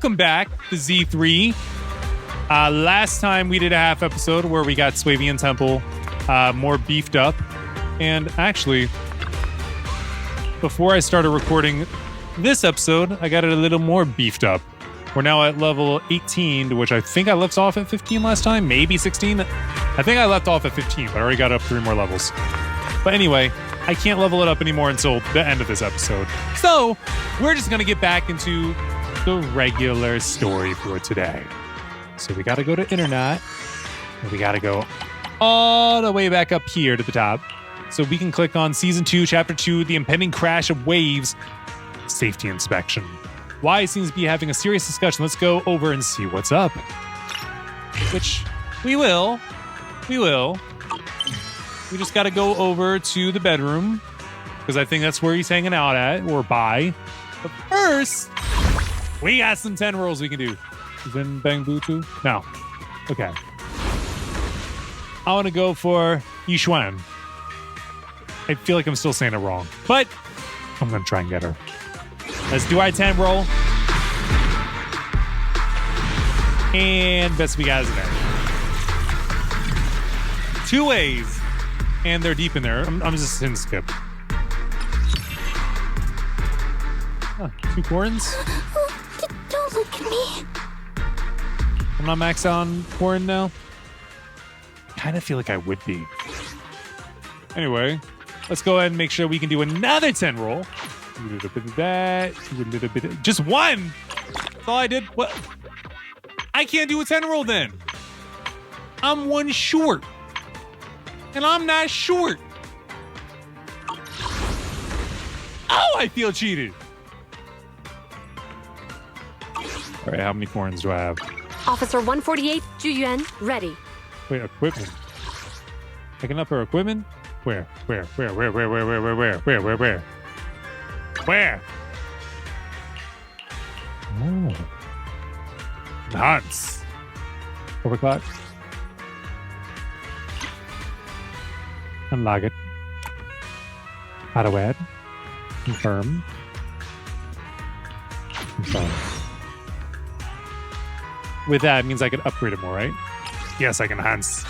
welcome back to Z3. Last time we did a half episode where we got Swavian Temple more beefed up. And actually, before I started recording this episode, I got it a little more beefed up. We're now at level 18, which I think I left off at 15 last time, maybe 16. I think I left off at 15, but I already got up 3 more levels. But anyway, I can't level it up anymore until the end of this episode. So we're just going to get back into the regular story for today. So we got to go to internet, and we got to go all the way back up here to the top. So we can click on Season 2, Chapter 2, The Impending Crash of Waves, Safety Inspection. Y seems to be having a serious discussion. Let's go over and see what's up. Which we will. We just got to go over to the bedroom, because I think that's where he's hanging out at, or by. But first, we got some 10 rolls we can do. Then Bang Butu? No. Okay. I want to go for Yishuan. I feel like I'm still saying it wrong, but I'm going to try and get her. Let's do our 10 roll. And best we got is there. 2 ways. And they're deep in there. I'm just hitting skip. Huh, 2 Corins? Don't look at me. I'm not maxed on Corin now. Kind of feel like I would be. Anyway, let's go ahead and make sure we can do another 10 roll. A little bit of that. A little bit of, just 1. That's all I did. What? I can't do a 10 roll then. I'm 1 short. And I'm not short. Oh, I feel cheated. All right, how many coins do I have? Officer 148, Ju Yuan, ready. Wait, equipment. I can up her equipment? Where? Where? Oh. Nuts. Overclock. Unlock it. Auto add. Confirm. Confirm. With that, it means I can upgrade it more, right? Yes, I can enhance.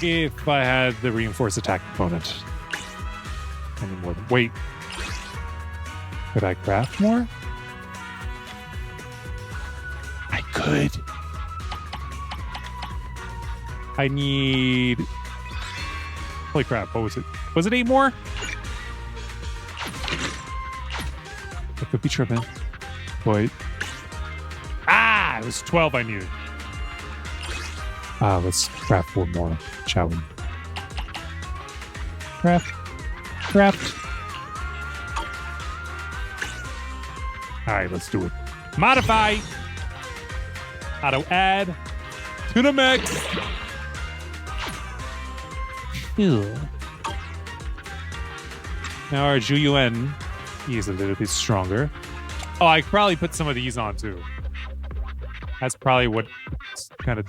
If I had the reinforced attack component. Any more than... Wait. Could I craft more? I could. I need... Holy crap, what was it? Was it 8 more? I could be tripping. Wait. Ah! It was 12 I needed. Let's craft 1 more, shall we? Craft. Alright, let's do it. Modify! Auto add to the max. Ew. Now our Ju Yuan, he's a little bit stronger. Oh, I could probably put some of these on too. That's probably what kind of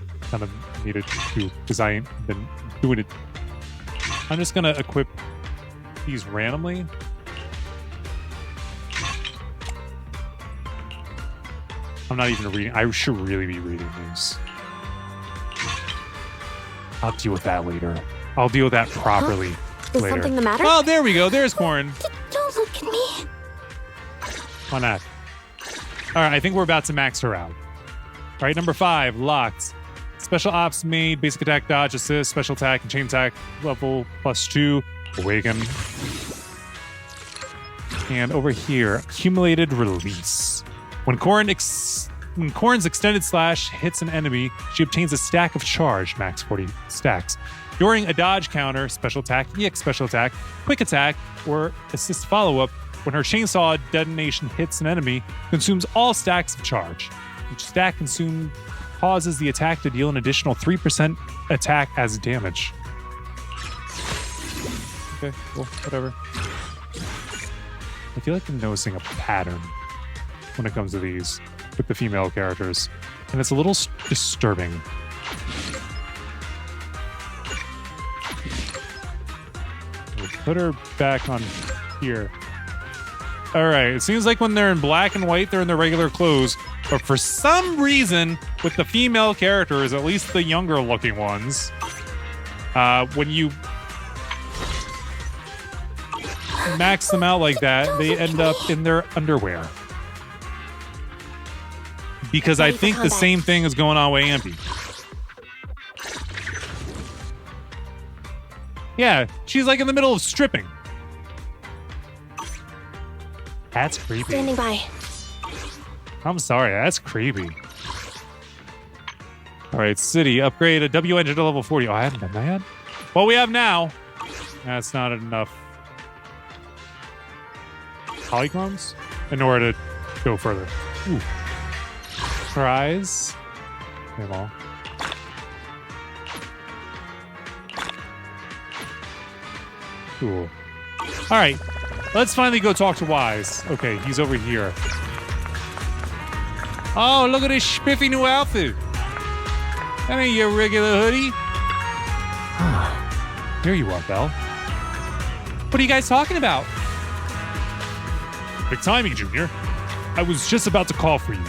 needed to do, because I ain't been doing it. I'm just gonna equip these randomly. I'm not even reading. I should really be reading these. I'll deal with that later. I'll deal with that properly Is later. something the matter? Oh, there we go. There's Corn. Don't look at me. Why not? All right, I think we're about to max her out. All right, number 5, locked. Special ops made, basic attack, dodge, assist, special attack, and chain attack level +2. Awaken. And over here, accumulated release. When Corrin's extended slash hits an enemy, she obtains a stack of charge, max 40 stacks. During a dodge counter, special attack, EX special attack, quick attack, or assist follow-up, when her chainsaw detonation hits an enemy, consumes all stacks of charge. Each stack consumed causes the attack to deal an additional 3% attack as damage. Okay, cool, whatever. I feel like I'm noticing a pattern when it comes to these with the female characters, and it's a little disturbing. We'll put her back on here. All right. It seems like when they're in black and white, they're in their regular clothes. But for some reason, with the female characters, at least the younger looking ones, when you max them out like that, they end up in their underwear. Because I think the same thing is going on with Ambi. Yeah, she's like in the middle of stripping. That's creepy. Standing by. I'm sorry, that's creepy. All right, City, upgrade a W engine to level 40. Oh, I haven't done that yet? Well, we have now. That's not enough polychromes in order to go further. Ooh. Prize. All cool. All right, let's finally go talk to Wise. Okay, he's over here. Oh, look at this spiffy new outfit. That ain't your regular hoodie. Here you are, Belle. What are you guys talking about? Big timing, Junior. I was just about to call for you.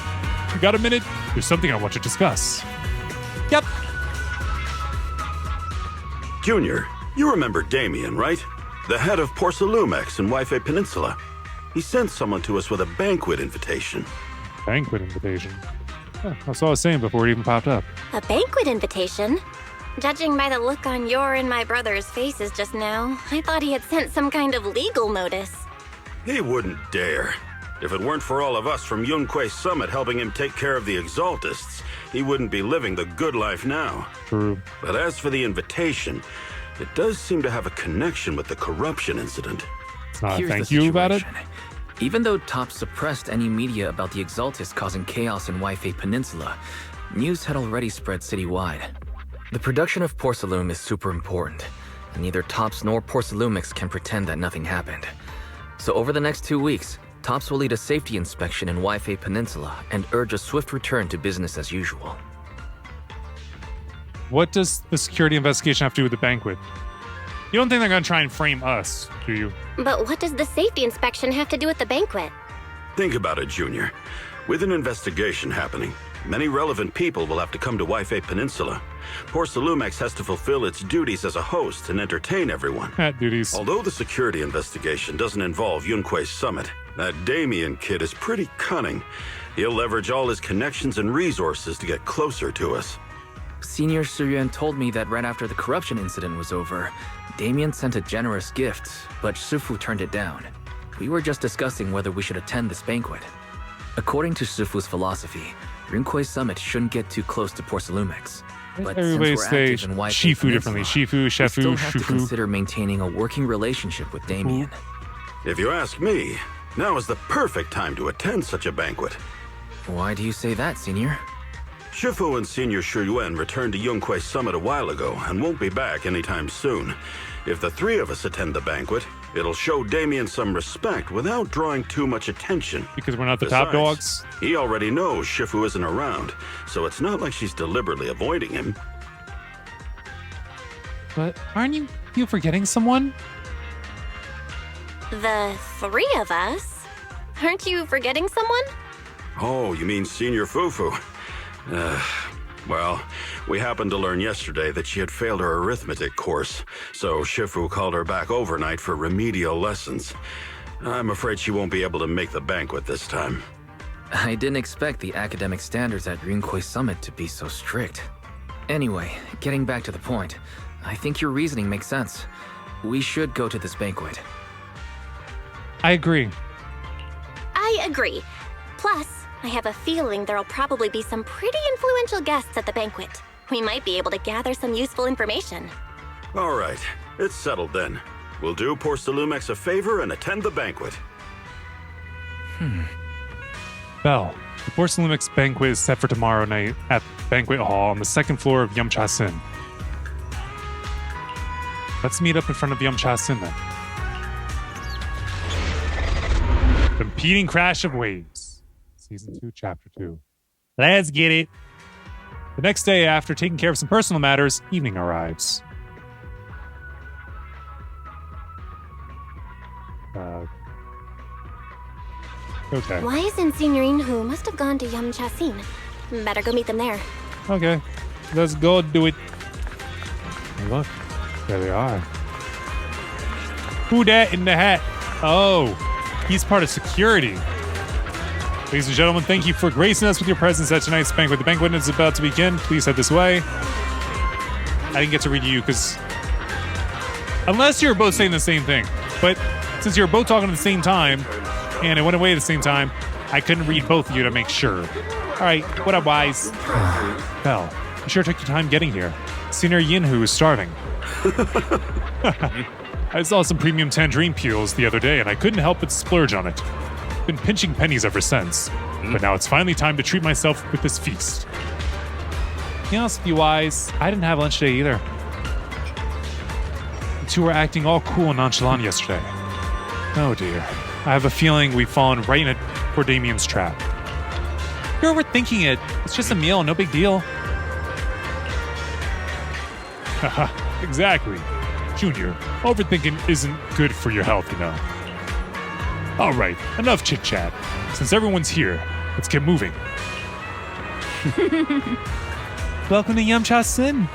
You got a minute? There's something I want to discuss. Yep. Junior, you remember Damien, right? The head of Porcelumex in Wi-Fi Peninsula. He sent someone to us with a banquet invitation. Banquet invitation? Huh, that's what I was saying before it even popped up. A banquet invitation? Judging by the look on your and my brother's faces just now, I thought he had sent some kind of legal notice. He wouldn't dare. If it weren't for all of us from Yunquei Summit helping him take care of the Exaltists, he wouldn't be living the good life now. True. But as for the invitation, it does seem to have a connection with the corruption incident. Thank you about it. Even though Top suppressed any media about the Exaltists causing chaos in Wi-Fi Peninsula, news had already spread citywide. The production of Porcelume is super important, and neither Tops nor Porcelumix can pretend that nothing happened. So over the next 2 weeks, Tops will lead a safety inspection in Wi-Fi Peninsula and urge a swift return to business as usual. What does the security investigation have to do with the banquet? You don't think they're going to try and frame us, do you? But what does the safety inspection have to do with the banquet? Think about it, Junior. With an investigation happening, many relevant people will have to come to Wi-Fi Peninsula. Porcelumex has to fulfill its duties as a host and entertain everyone. Hat duties. Although the security investigation doesn't involve Yunquei Summit, that Damien kid is pretty cunning. He'll leverage all his connections and resources to get closer to us. Senior Suyuan told me that right after the corruption incident was over, Damien sent a generous gift, but Sufu turned it down. We were just discussing whether we should attend this banquet. According to Sufu's philosophy, Yunquei Summit shouldn't get too close to Porcelumex. But everybody since we're say active in Wi-Fi Shifu differently. Peninsula, Shifu, we Shefu, still have to Shufu. consider maintaining a working relationship with Damien. If you ask me, now is the perfect time to attend such a banquet. Why do you say that, Senior? Shifu and Senior Shuyuan returned to Yunquei Summit a while ago and won't be back anytime soon. If the three of us attend the banquet, it'll show Damien some respect without drawing too much attention. Because we're not the top Besides, dogs? He already knows Shifu isn't around, so it's not like she's deliberately avoiding him. But aren't you forgetting someone? The three of us? Aren't you forgetting someone? Oh, you mean Senior Fufu? Well, we happened to learn yesterday that she had failed her arithmetic course, so Shifu called her back overnight for remedial lessons. I'm afraid she won't be able to make the banquet this time. I didn't expect the academic standards at Yunquei Summit to be so strict. Anyway, getting back to the point, I think your reasoning makes sense. We should go to this banquet. I agree. I agree. Plus, I have a feeling there'll probably be some pretty influential guests at the banquet. We might be able to gather some useful information. All right, it's settled then. We'll do Porcelumex a favor and attend the banquet. Belle, the Porcelumix banquet is set for tomorrow night at Banquet Hall on the second floor of Yumcha Sin. Let's meet up in front of Yumcha Sin then. Competing Crash of Waves. Season 2, Chapter 2. Let's get it. The next day, after taking care of some personal matters, evening arrives. Okay. Wise and Senior Inhu must have gone to Yamchasin. Better go meet them there. Okay. Let's go do it. Hey, look. There they are. Who dat in the hat? Oh, he's part of security. Ladies and gentlemen, thank you for gracing us with your presence at tonight's banquet. The banquet is about to begin. Please head this way. I didn't get to read you because... Unless you were both saying the same thing. But since you were both talking at the same time, and it went away at the same time, I couldn't read both of you to make sure. All right, what up, Wise? Belle, you sure took your time getting here. Senior Yinhu is starving. I saw some premium tangerine peels the other day, and I couldn't help but splurge on it. Been pinching pennies ever since. But now it's finally time to treat myself with this feast. To be honest with you, Wise, I didn't have lunch today either. The two were acting all cool and nonchalant yesterday. Oh dear. I have a feeling we've fallen right in it for Damien's trap. You're overthinking it. It's just a meal, no big deal. Haha, exactly. Junior, overthinking isn't good for your health, you know. All right, enough chit-chat. Since everyone's here, let's get moving. Welcome to Yamcha-Sin.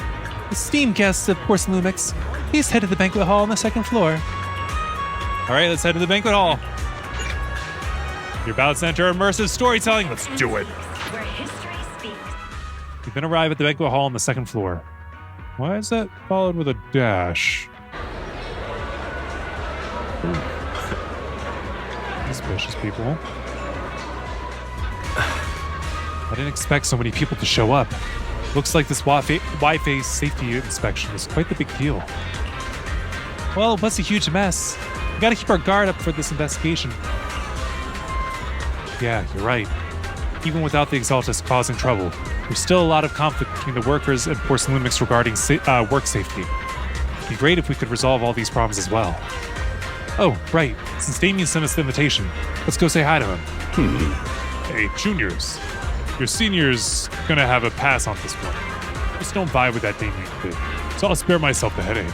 Esteemed guests of Porcelumix, please head to the banquet hall on the second floor. All right, let's head to the banquet hall. You're about to enter immersive storytelling. Let's do it. Where history speaks. You've been arrived at the banquet hall on the second floor. Why is that followed with a dash? Ooh. Suspicious people. I didn't expect so many people to show up. Looks like this Wi-Fi safety inspection is quite the big deal. Well, what's a huge mess? We gotta keep our guard up for this investigation. Yeah, you're right. Even without the Exaltus causing trouble, there's still a lot of conflict between the workers and Porcelumix regarding work safety. It'd be great if we could resolve all these problems as well. Oh, right. Since Damien sent us the invitation, let's go say hi to him. Hey, juniors. Your senior's gonna have a pass on this one. Just don't vibe with that Damien kid. So I'll spare myself the headache.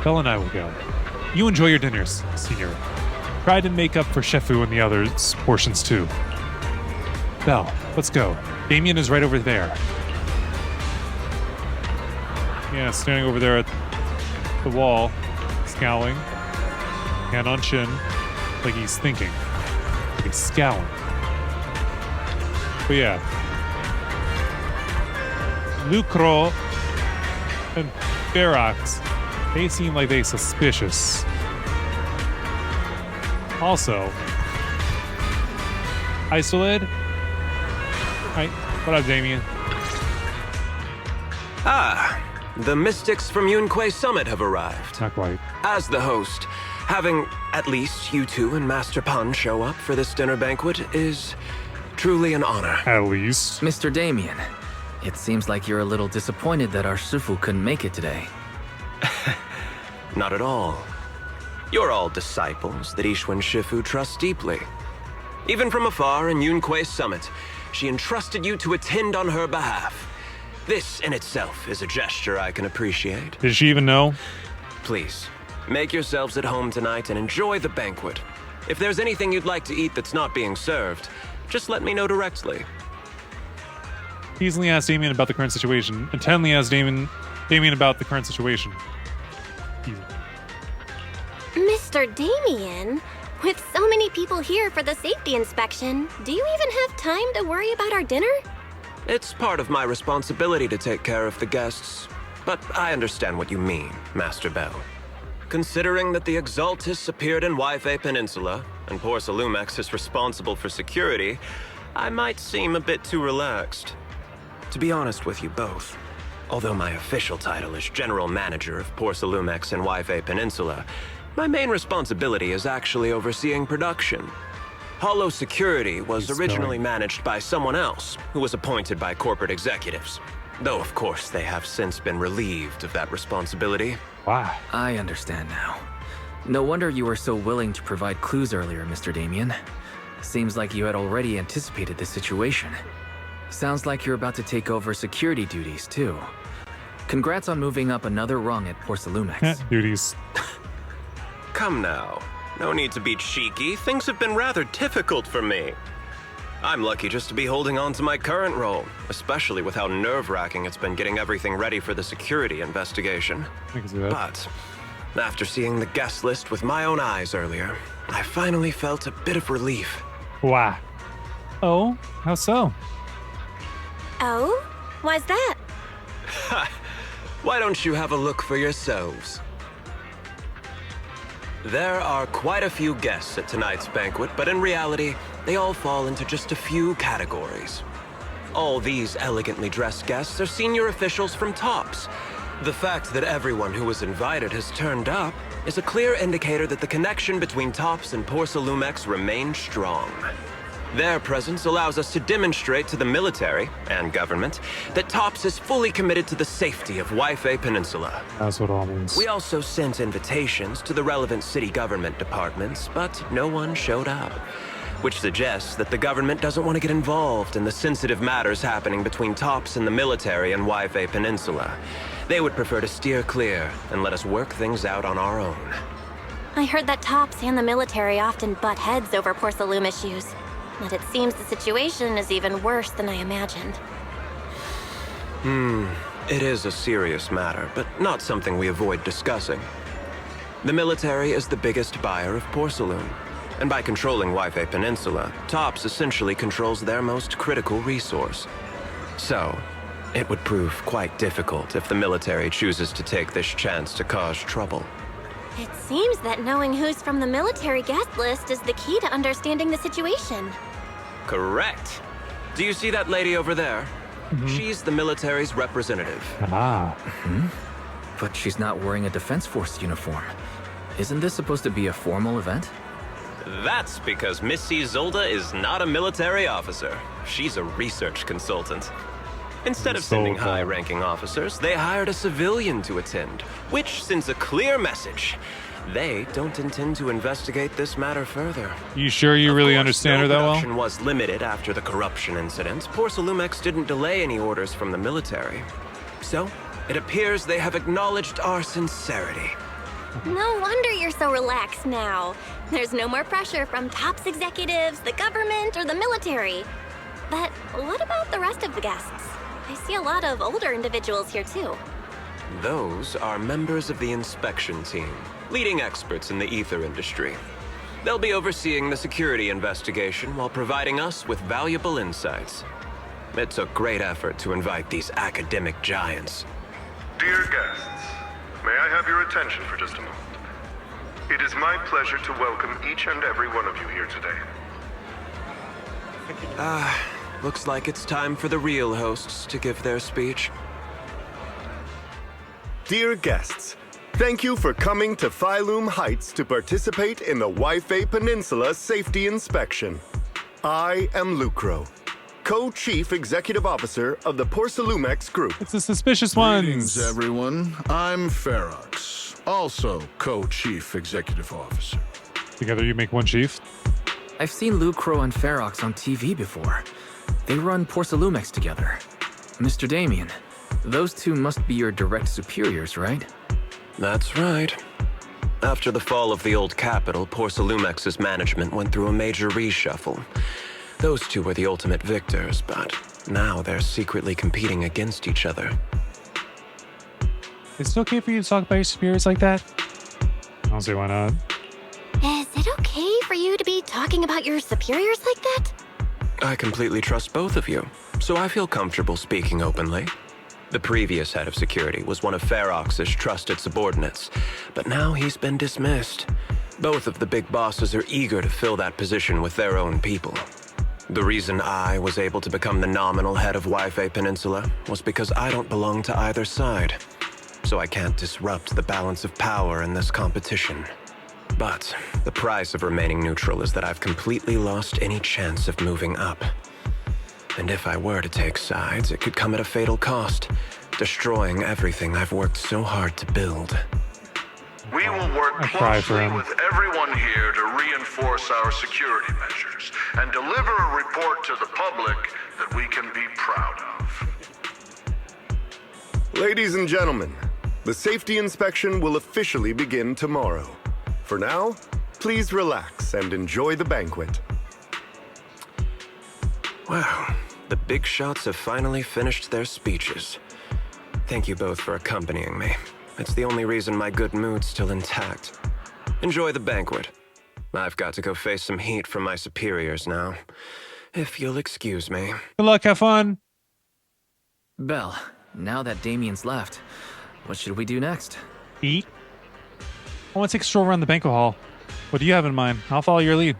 Belle and I will go. You enjoy your dinners, senior. Try to make up for Shefu and the others' portions too. Belle, let's go. Damien is right over there. Yeah, standing over there at the wall, scowling, hand on chin, like he's thinking. Like he's scowling. But yeah. Lucro and Ferox, they seem like they suspicious. Also, Isolid. Right, what up, Damien? Ah, the mystics from Yunquei Summit have arrived. Not quite. As the host, having at least you two and Master Pan show up for this dinner banquet is truly an honor. At least. Mr. Damien, it seems like you're a little disappointed that our Shifu couldn't make it today. Not at all. You're all disciples that Ishwan Shifu trusts deeply. Even from afar in Yunquei Summit, she entrusted you to attend on her behalf. This in itself is a gesture I can appreciate. Did she even know? Please, make yourselves at home tonight and enjoy the banquet. If there's anything you'd like to eat that's not being served, just let me know directly. Easily asked Damien about the current situation, and Tenley asked Damien about the current situation. Easy. Mr. Damien, with so many people here for the safety inspection, do you even have time to worry about our dinner? It's part of my responsibility to take care of the guests, but I understand what you mean, Master Bell. Considering that the Exaltus appeared in Wi-Fi Peninsula, and Porcelumix is responsible for security, I might seem a bit too relaxed. To be honest with you both, although my official title is General Manager of Porcelumix and Wi-Fi Peninsula, my main responsibility is actually overseeing production. Hollow Security was originally managed by someone else, who was appointed by corporate executives. Though, of course, they have since been relieved of that responsibility. Wow. I understand now. No wonder you were so willing to provide clues earlier, Mr. Damien. Seems like you had already anticipated this situation. Sounds like you're about to take over security duties, too. Congrats on moving up another rung at Porcelumix. Duties. Come now. No need to be cheeky. Things have been rather difficult for me. I'm lucky just to be holding on to my current role, especially with how nerve-wracking it's been getting everything ready for the security investigation. I can see that. But after seeing the guest list with my own eyes earlier, I finally felt a bit of relief. Wow. Oh, how so? Oh? Why's that? Why don't you have a look for yourselves? There are quite a few guests at tonight's banquet, but in reality, they all fall into just a few categories. All these elegantly dressed guests are senior officials from TOPS. The fact that everyone who was invited has turned up is a clear indicator that the connection between TOPS and Porsalumex remains strong. Their presence allows us to demonstrate to the military and government that TOPS is fully committed to the safety of Waifei Peninsula. That's what it all means. We also sent invitations to the relevant city government departments, but no one showed up, which suggests that the government doesn't want to get involved in the sensitive matters happening between TOPS and the military and Waifei Peninsula. They would prefer to steer clear and let us work things out on our own. I heard that TOPS and the military often butt heads over Porsalume issues. But it seems the situation is even worse than I imagined. It is a serious matter, but not something we avoid discussing. The military is the biggest buyer of porcelain, and by controlling Waifei Peninsula, TOPS essentially controls their most critical resource. So, it would prove quite difficult if the military chooses to take this chance to cause trouble. It seems that knowing who's from the military guest list is the key to understanding the situation. Correct. Do you see that lady over there? She's the military's representative. Ah. But she's not wearing a Defense Force uniform. Isn't this supposed to be a formal event? That's because Missy Zolda is not a military officer. She's a research consultant. Instead of sending Zolda. high-ranking officers, they hired a civilian to attend, which sends a clear message. They don't intend to investigate this matter further. You sure you really Of course, understand her that well? production was limited after the corruption incident. Porsalumex didn't delay any orders from the military. So, it appears they have acknowledged our sincerity. No wonder you're so relaxed now. There's no more pressure from TOPS executives, the government, or the military. But what about the rest of the guests? I see a lot of older individuals here too. Those are members of the inspection team, leading experts in the ether industry. They'll be overseeing the security investigation while providing us with valuable insights. It took great effort to invite these academic giants. Dear guests, may I have your attention for just a moment? It is my pleasure to welcome each and every one of you here today. Looks like it's time for the real hosts to give their speech. Dear guests, thank you for coming to Phylum Heights to participate in the Waifei Peninsula Safety Inspection. I am Lucro, Co-Chief Executive Officer of the Porsalumex Group. It's the suspicious Greetings, ones. everyone. I'm Ferox, also Co-Chief Executive Officer. Together you make one chief. I've seen Lucro and Ferox on TV before. They run Porsalumex together. Mr. Damien, those two must be your direct superiors, right? That's right. After the fall of the old capital, Porsalumex's management went through a major reshuffle. Those two were the ultimate victors, but now they're secretly competing against each other. Is it okay for you to talk about your superiors like that? I don't see why not. Is it okay for you to be talking about your superiors like that? I completely trust both of you, so I feel comfortable speaking openly. The previous head of security was one of Ferox's trusted subordinates, but now he's been dismissed. Both of the big bosses are eager to fill that position with their own people. The reason I was able to become the nominal head of Waifei Peninsula was because I don't belong to either side, so I can't disrupt the balance of power in this competition. But the price of remaining neutral is that I've completely lost any chance of moving up. And if I were to take sides, it could come at a fatal cost, destroying everything I've worked so hard to build. We will work I cry for closely him. with everyone here to reinforce our security measures and deliver a report to the public that we can be proud of. Ladies and gentlemen, the safety inspection will officially begin tomorrow. For now, Please relax and enjoy the banquet. Wow, the big shots have finally finished their speeches. Thank you both for accompanying me. It's the only reason my good mood's still intact. Enjoy the banquet. I've got to go face some heat from my superiors now. If you'll excuse me. Good luck, have fun. Belle, now that Damien's left, what should we do next? Eat. I want to take a stroll around the banquet hall. What do you have in mind? I'll follow your lead.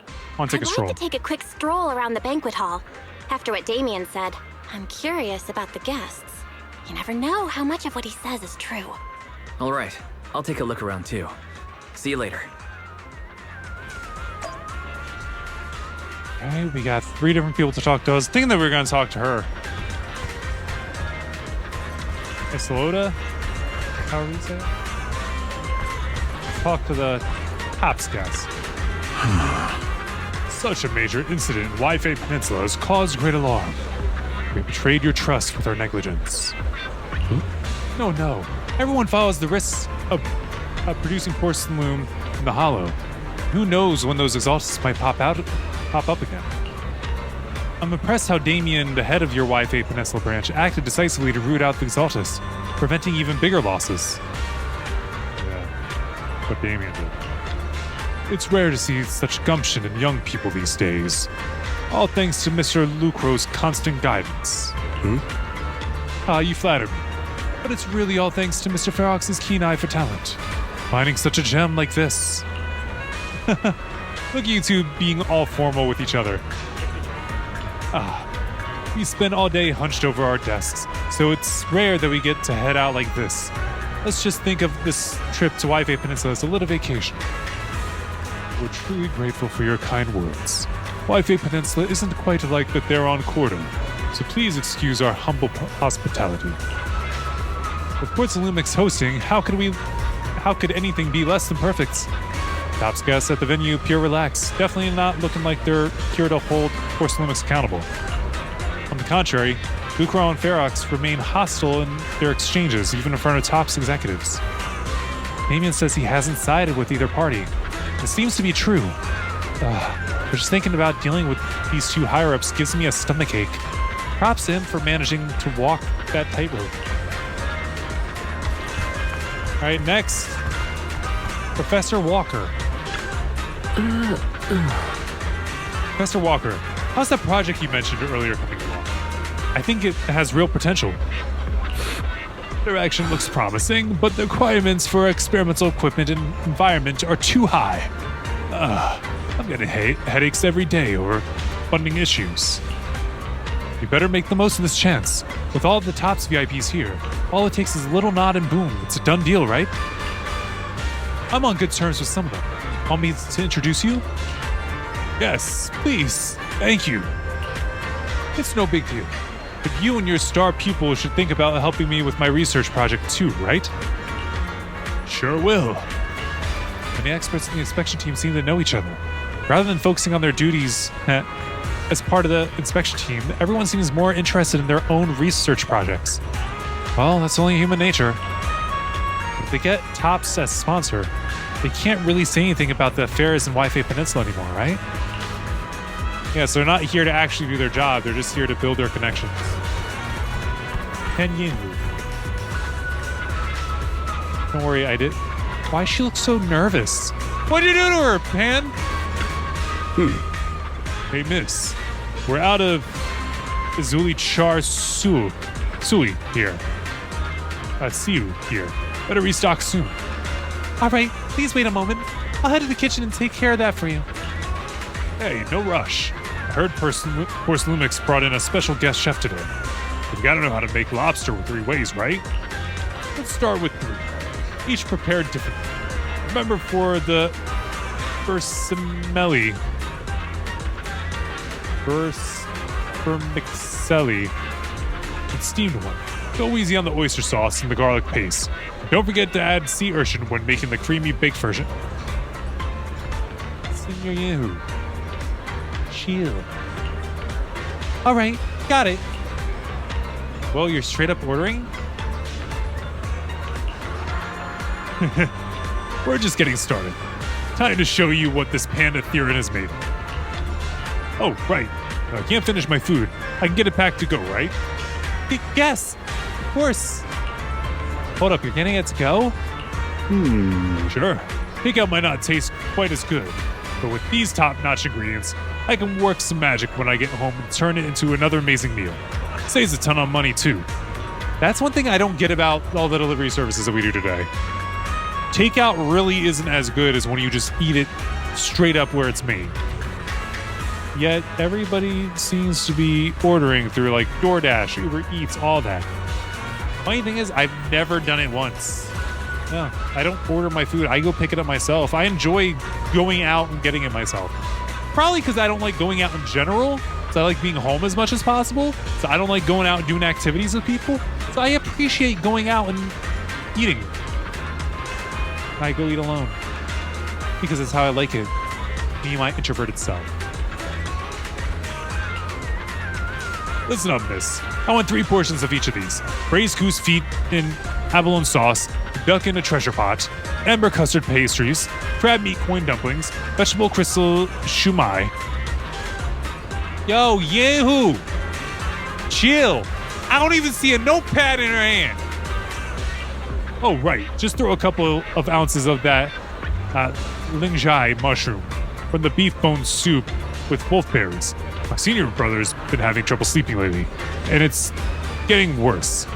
I want to take a stroll. I'd like to take a quick stroll around the banquet hall. After what Damien said, I'm curious about the guests. You never know how much of what he says is true. All right, I'll take a look around too. See you later. All right, we got 3 different people to talk to. I was thinking that we were going to talk to her. Isolota? However you say it? Talk to the Tops guest. Such a major incident in Wi-Fi Peninsula has caused great alarm. We betrayed your trust with our negligence. No. Everyone follows the risks of producing porcelain in the hollow. Who knows when those exaltists might pop up again. I'm impressed how Damien, the head of your Wi-Fi Peninsula branch, acted decisively to root out the exaltists, preventing even bigger losses. Yeah, what Damien did. It's rare to see such gumption in young people these days. All thanks to Mr. Lucro's constant guidance. You flatter me. But it's really all thanks to Mr. Ferox's keen eye for talent. Finding such a gem like this. Look at you two being all formal with each other. We spend all day hunched over our desks, so it's rare that we get to head out like this. Let's just think of this trip to Wi-Fi Peninsula as a little vacation. We're truly grateful for your kind words. Wi-Fi Peninsula isn't quite like the Theron Corridor, so please excuse our humble hospitality. With Portsalumix hosting, how could anything be less than perfect? Tops guests at the venue appear relaxed, definitely not looking like they're here to hold Porcelainix accountable. On the contrary, Lucro and Ferox remain hostile in their exchanges, even in front of Tops executives. Damien says he hasn't sided with either party. It seems to be true. But just thinking about dealing with these two higher-ups gives me a stomachache. Props to him for managing to walk that tightrope. All right, next, Professor Walker. Professor Walker, how's that project you mentioned earlier coming along? I think it has real potential. Direction looks promising, but the requirements for experimental equipment and environment are too high. I'm getting headaches every day over funding issues. You better make the most of this chance. With all of the Tops VIPs here, all it takes is a little nod and boom. It's a done deal, right? I'm on good terms with some of them. Want me to introduce you? Yes, please. Thank you. It's no big deal. But you and your star pupil should think about helping me with my research project too, right? Sure will. And the experts in the inspection team seem to know each other. Rather than focusing on their duties as part of the inspection team, everyone seems more interested in their own research projects. Well, that's only human nature. If they get Tops as sponsor, they can't really say anything about the affairs in Wi-Fi Peninsula anymore, right? Yeah, so they're not here to actually do their job. They're just here to build their connections. Pen Yinhu. Don't worry, I did. Why she looks so nervous? What'd you do to her, Pan? Hey, miss. We're out of Zuli Char Sui here. Siu here. Better restock soon. All right, please wait a moment. I'll head to the kitchen and take care of that for you. Hey, no rush. I heard Porcelainix brought in a special guest chef today. But you gotta know how to make lobster with 3 ways, right? Let's start with 3. Each prepared differently. Remember, for the vermixelli, and steamed one. Go easy on the oyster sauce and the garlic paste. Don't forget to add sea urchin when making the creamy baked version. Senor Yehu. Chill. All right, got it. Well, you're straight up ordering? We're just getting started. Time to show you what this panda theorin is made of. Oh, right. I can't finish my food. I can get it packed to go, right? Yes, of course. Hold up, you're getting it to go? Sure. Takeout might not taste quite as good, but with these top-notch ingredients, I can work some magic when I get home and turn it into another amazing meal. Saves a ton of money, too. That's one thing I don't get about all the delivery services that we do today. Takeout really isn't as good as when you just eat it straight up where it's made. Yet everybody seems to be ordering through like DoorDash, Uber Eats, all that. Funny thing is, I've never done it once. No, I don't order my food. I go pick it up myself. I enjoy going out and getting it myself. Probably because I don't like going out in general. So I like being home as much as possible. So I don't like going out and doing activities with people. So I appreciate going out and eating. I go eat alone. Because it's how I like it. Me and my introverted self. Listen up, miss. I want 3 portions of each of these. Braised goose feet in abalone sauce, duck in a treasure pot, amber custard pastries, crab meat coin dumplings, vegetable crystal shumai. Yo, Yahoo! Chill. I don't even see a notepad in her hand. Oh, right. Just throw a couple of ounces of that lingjai mushroom from the beef bone soup with wolfberries. My senior brother's been having trouble sleeping lately, and it's getting worse.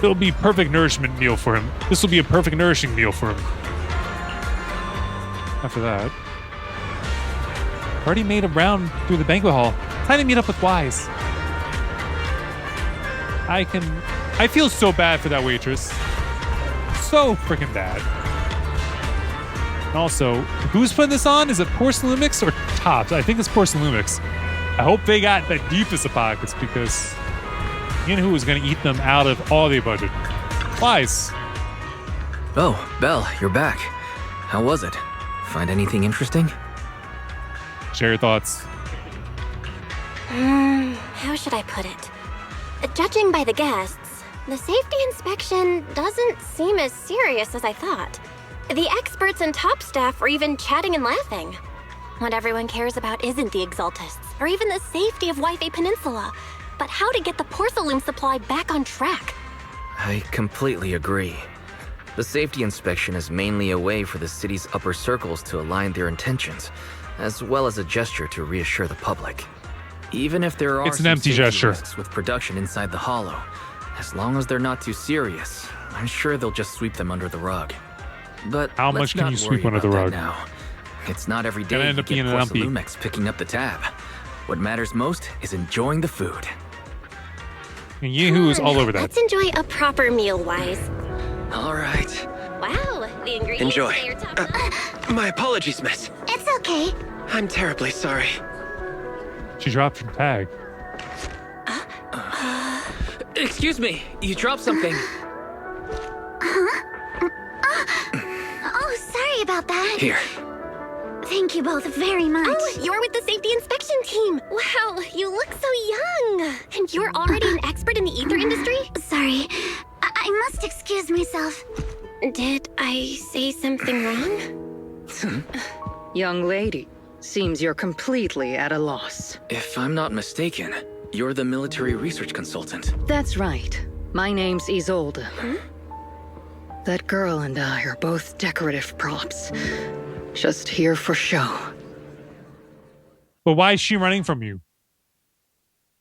It'll be perfect nourishment meal for him. This will be a perfect nourishing meal for him. After that, already made a round through the banquet hall. Time to meet up with Wise. I feel so bad for that waitress. So freaking bad. And also, who's putting this on? Is it Porcelumix or Tops? I think it's Porcelumix. I hope they got the deepest of pockets because Yinhu is going to eat them out of all their budget. Wise. Oh, Belle, you're back. How was it? Find anything interesting? Share your thoughts. How should I put it? Judging by the guests, the safety inspection doesn't seem as serious as I thought. The experts and top staff were even chatting and laughing. What everyone cares about isn't the Exaltists, or even the safety of Wi-Fi Peninsula, but how to get the porcelain supply back on track. I completely agree. The safety inspection is mainly a way for the city's upper circles to align their intentions, as well as a gesture to reassure the public. Even if there are It's an empty safety gesture. risks with production inside the hollow, as long as they're not too serious, I'm sure they'll just sweep them under the rug. But How much can you sweep under the rug? Now. It's not every day Gonna end you up being get an umpy. Porcelumix picking up the tab. What matters most is enjoying the food. And Yahoo is all over that. Let's enjoy a proper meal, Wise. All right. Wow, the ingredients Enjoy. say you're top My apologies, miss. It's okay. I'm terribly sorry. She dropped her tag. Excuse me, you dropped something. Oh, sorry about that. Here. Thank you both very much. Oh, you're with the safety inspection team. Wow, you look so young. And you're already an expert in the ether industry? Sorry. I must excuse myself. Did I say something wrong? Young lady, seems you're completely at a loss. If I'm not mistaken, you're the military research consultant. That's right. My name's Isolde. That girl and I are both decorative props. Just here for show. But why is she running from you?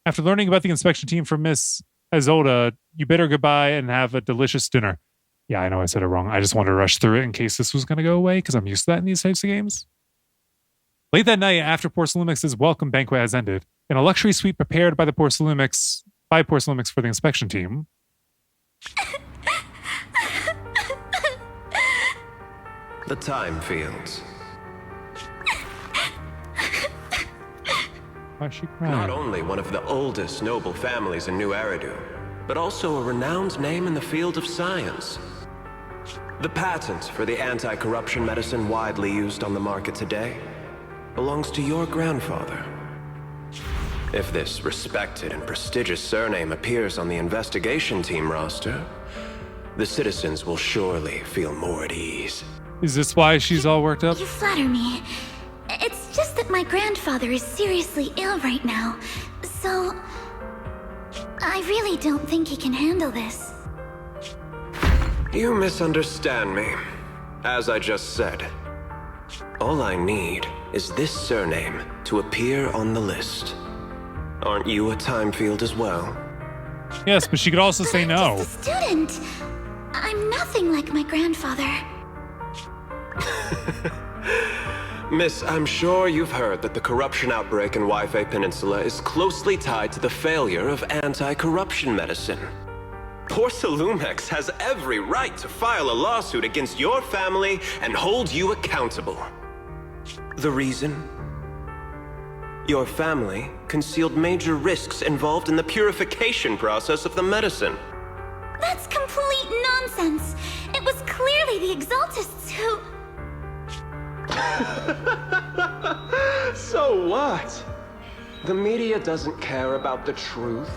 After learning about the inspection team from Miss Isolde, you bid her goodbye and have a delicious dinner. Yeah, I know I said it wrong. I just wanted to rush through it in case this was going to go away because I'm used to that in these types of games. Late that night, after Porcelumix's welcome banquet has ended, in a luxury suite prepared by Porcelumix for the inspection team. The time fields. Why is she crying? Not only one of the oldest noble families in New Eridu, but also a renowned name in the field of science. The patent for the anti-corruption medicine widely used on the market today belongs to your grandfather. If this respected and prestigious surname appears on the investigation team roster, the citizens will surely feel more at ease. Is this why she's all worked up? You flatter me. It's just that my grandfather is seriously ill right now, so I really don't think he can handle this. You misunderstand me. As I just said, all I need is this surname to appear on the list. Aren't you a time field as well? Yes, but she could also say I'm no. just a student. I'm nothing like my grandfather. Miss, I'm sure you've heard that the corruption outbreak in Wi-Fi Peninsula is closely tied to the failure of anti-corruption medicine. Porcelumex has every right to file a lawsuit against your family and hold you accountable. The reason? Your family concealed major risks involved in the purification process of the medicine. That's complete nonsense. It was clearly the Exaltists who... So what? The media doesn't care about the truth.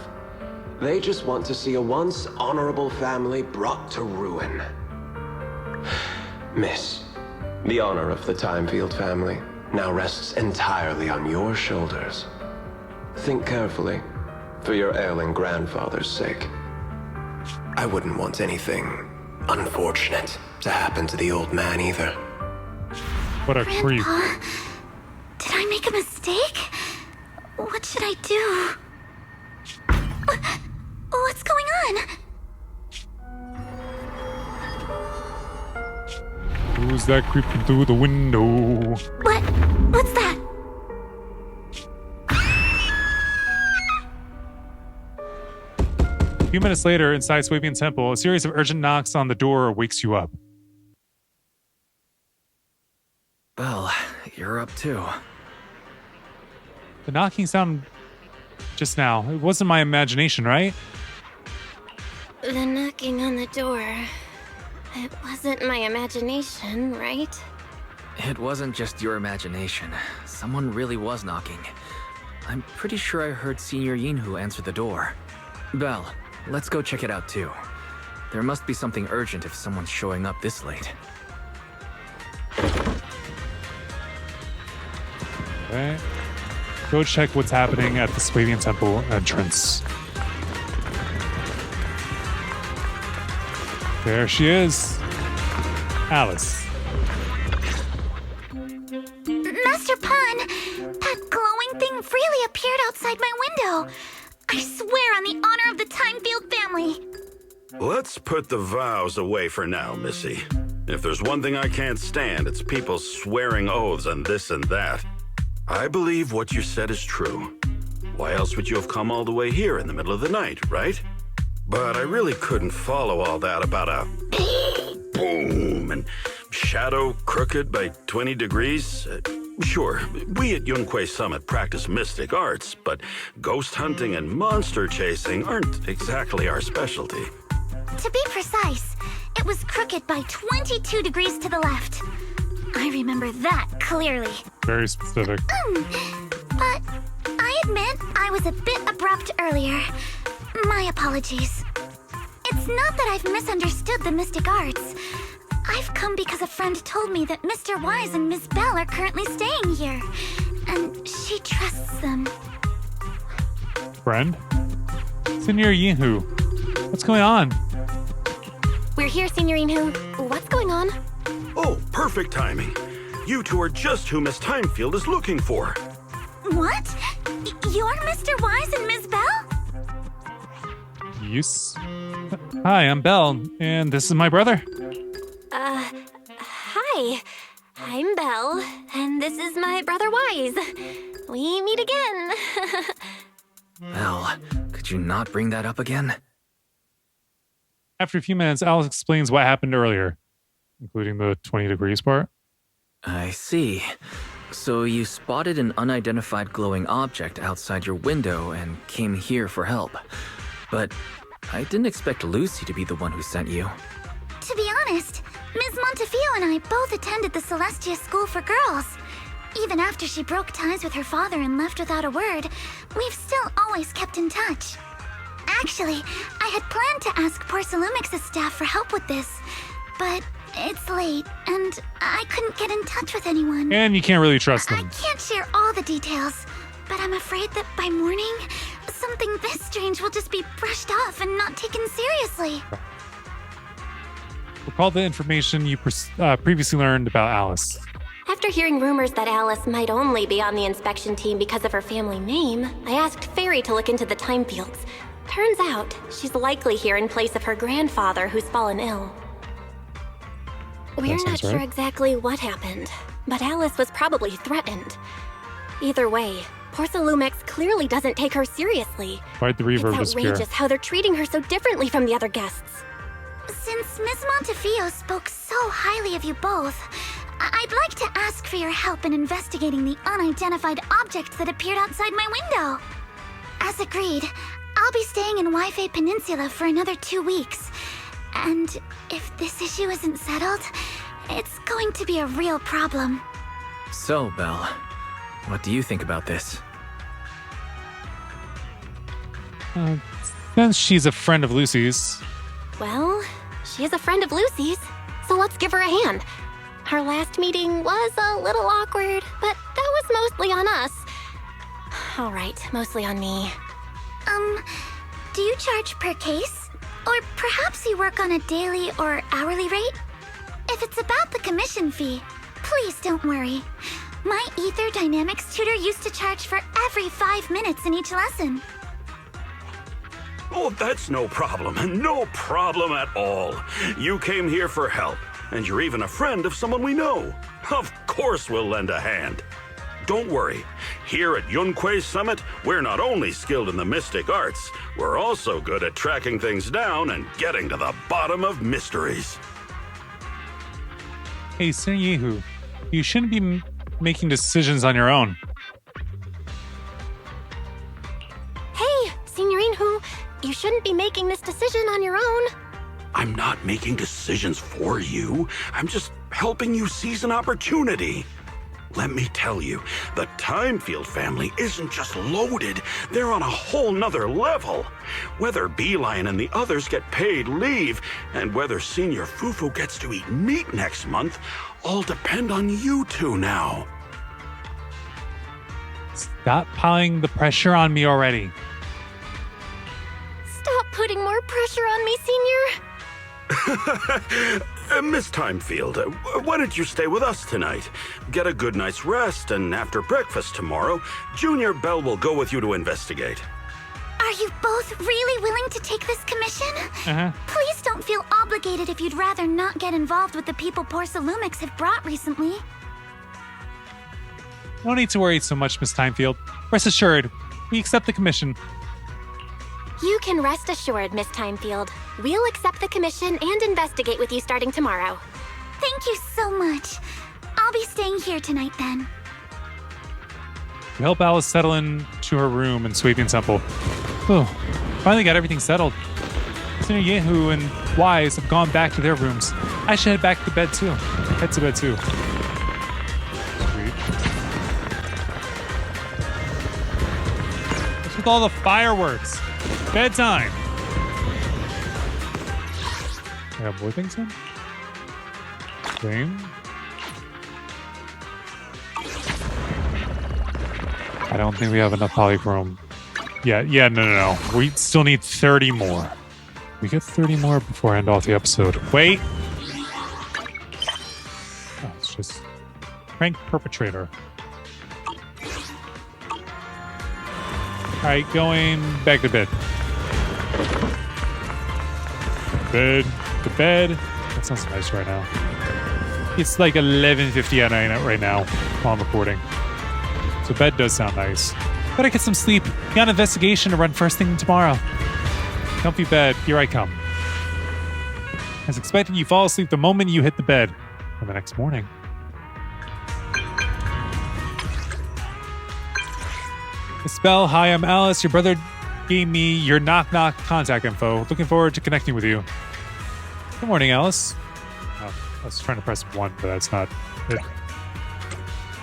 They just want to see a once honorable family brought to ruin. Miss, the honor of the Timefield family now rests entirely on your shoulders. Think carefully, for your ailing grandfather's sake. I wouldn't want anything unfortunate to happen to the old man either. What a creep. Grandpa, did I make a mistake? What should I do? What's going on? Who's that creeping through the window? What's that? A few minutes later, inside Swabian Temple, a series of urgent knocks on the door wakes you up. Belle, you're up too. The knocking sound just now. It wasn't my imagination, right? The knocking on the door. It wasn't my imagination, right? It wasn't just your imagination. Someone really was knocking. I'm pretty sure I heard Senior Yinhu answer the door. Belle, let's go check it out too. There must be something urgent if someone's showing up this late. Okay. Go check what's happening at the Swabian Temple entrance. There she is. Alice. Master Pun, that glowing thing really appeared outside my window. I swear on the honor of the Timefield family. Let's put the vows away for now, Missy. If there's one thing I can't stand, it's people swearing oaths and this and that. I believe what you said is true. Why else would you have come all the way here in the middle of the night, right? But I really couldn't follow all that about a boom and shadow crooked by 20 degrees. Sure, we at Yunque Summit practice mystic arts, but ghost hunting and monster chasing aren't exactly our specialty. To be precise, it was crooked by 22 degrees to the left. I remember that clearly. Very specific. But I admit I was a bit abrupt earlier. My apologies. It's not that I've misunderstood the mystic arts. I've come because a friend told me that Mr. Wise and Miss Bell are currently staying here, and she trusts them. Friend? Senior Yinhu. What's going on? We're here, Senior Yinhu. What's going on? Oh, perfect timing. You two are just who Miss Timefield is looking for. What? You're Mr. Wise and Miss Bell? Yes. Hi, I'm Belle, and this is my brother. Hi. I'm Belle, and this is my brother Wise. We meet again. Belle, could you not bring that up again? After a few minutes, Alice explains what happened earlier, including the 20 degrees part. I see. So you spotted an unidentified glowing object outside your window and came here for help. But I didn't expect Lucy to be the one who sent you. To be honest, Ms. Montefiore and I both attended the Celestia School for Girls. Even after she broke ties with her father and left without a word, we've still always kept in touch. Actually, I had planned to ask Porcelumix's staff for help with this, but It's late, and I couldn't get in touch with anyone. And you can't really trust I them. can't share all the details, but I'm afraid that by morning, something this strange will just be brushed off and not taken seriously. Recall the information you previously learned about Alice. After hearing rumors that Alice might only be on the inspection team because of her family name, I asked Frey to look into the time fields. Turns out, she's likely here in place of her grandfather who's fallen ill. We're not sure exactly what happened, but Alice was probably threatened. Either way, Porcelumex clearly doesn't take her seriously. Why'd the reverb It's disappear? outrageous how they're treating her so differently from the other guests. Since Ms. Montefiore spoke so highly of you both, I'd like to ask for your help in investigating the unidentified object that appeared outside my window. As agreed, I'll be staying in Wi-Fi Peninsula for another 2 weeks. And if this issue isn't settled, it's going to be a real problem. So, Belle, what do you think about this? Since she's a friend of Lucy's. Well, she is a friend of Lucy's, so let's give her a hand. Our last meeting was a little awkward, but that was mostly on us. All right, mostly on me. Do you charge per case? Or perhaps you work on a daily or hourly rate? If it's about the commission fee, please don't worry. My Ether Dynamics tutor used to charge for every 5 minutes in each lesson. Oh, that's no problem. No problem at all. You came here for help, and you're even a friend of someone we know. Of course we'll lend a hand. Don't worry. Here at Yunque's Summit, we're not only skilled in the mystic arts, we're also good at tracking things down and getting to the bottom of mysteries. Hey, Yehu, you shouldn't be making decisions on your own. Hey, Signorine Hu, you shouldn't be making this decision on your own. I'm not making decisions for you. I'm just helping you seize an opportunity. Let me tell you, the Timefield family isn't just loaded, they're on a whole nother level. Whether Beeline and the others get paid leave, and whether Senior Fufu gets to eat meat next month, all depend on you two now. Stop piling the pressure on me already. Stop putting more pressure on me, Senior. Miss Timefield, why don't you stay with us tonight? Get a good night's rest, and after breakfast tomorrow, Junior Belle will go with you to investigate. Are you both really willing to take this commission? Please don't feel obligated if you'd rather not get involved with the people Porcelumex have brought recently. No need to worry so much, Miss Timefield. Rest assured, we accept the commission. You can rest assured, Miss Timefield. We'll accept the commission and investigate with you starting tomorrow. Thank you so much. I'll be staying here tonight then. We help Alice settle in to her room in Swabian Temple. Oh, finally got everything settled. Senior Yehu and Wise have gone back to their rooms. I should head back to bed too. Head to bed too. Sweet. What's with all the fireworks? Bedtime. I got more things in? Same. I don't think we have enough polychrome. Yeah, no. We still need 30 more. We get 30 more before I end off the episode. Wait! Oh, it's just Prank Perpetrator. Alright, going back to bed. To bed. That sounds nice right now. It's like 11:50 at night right now while I'm recording. So bed does sound nice. Better get some sleep. Got an investigation to run first thing tomorrow. Comfy bed, here I come. As expected, you fall asleep the moment you hit the bed. And the next morning. Miss Belle, hi, I'm Alice. Your brother gave me your knock-knock contact info. Looking forward to connecting with you. Good morning, Alice. Oh, I was trying to press 1, but that's not it.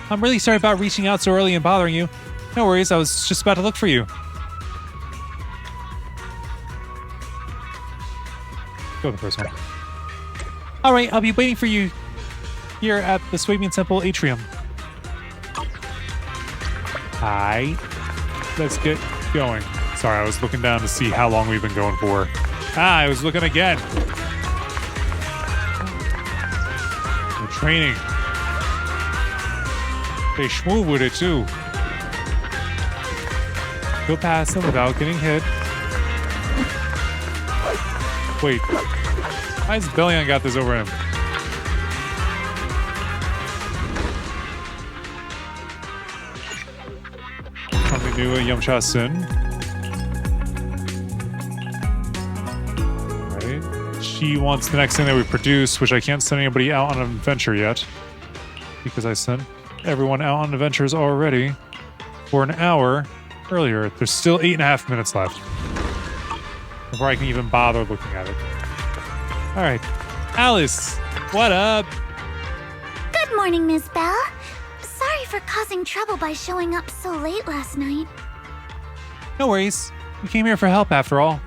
I'm really sorry about reaching out so early and bothering you. No worries, I was just about to look for you. Go with the first one. All right, I'll be waiting for you here at the Swabian Temple atrium. Hi. Let's get going. Sorry, I was looking down to see how long we've been going for. I was looking again. We're training. They schmove with it too. Go past them without getting hit. Wait. Why has Bellion got this over him? Something new at Yumcha Sin. Right. She wants the next thing that we produce, which I can't send anybody out on an adventure yet. Because I sent everyone out on adventures already for an hour earlier. There's still 8.5 minutes left before I can even bother looking at it. All right. Alice, what up? Good morning, Ms. Bell. Sorry for causing trouble by showing up so late last night. No worries. We came here for help after all.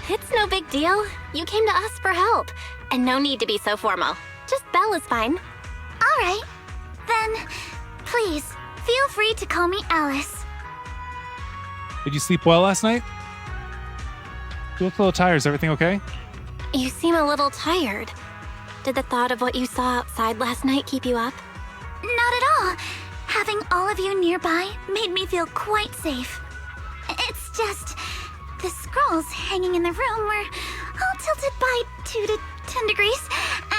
It's no big deal. You came to us for help. And no need to be so formal. Just Belle is fine. All right. Then, please, feel free to call me Alice. Did you sleep well last night? You look a little tired. Is everything okay? You seem a little tired. Did the thought of what you saw outside last night keep you up? Not at all. Having all of you nearby made me feel quite safe. It's just the scrolls hanging in the room were all tilted by 2 to 10 degrees,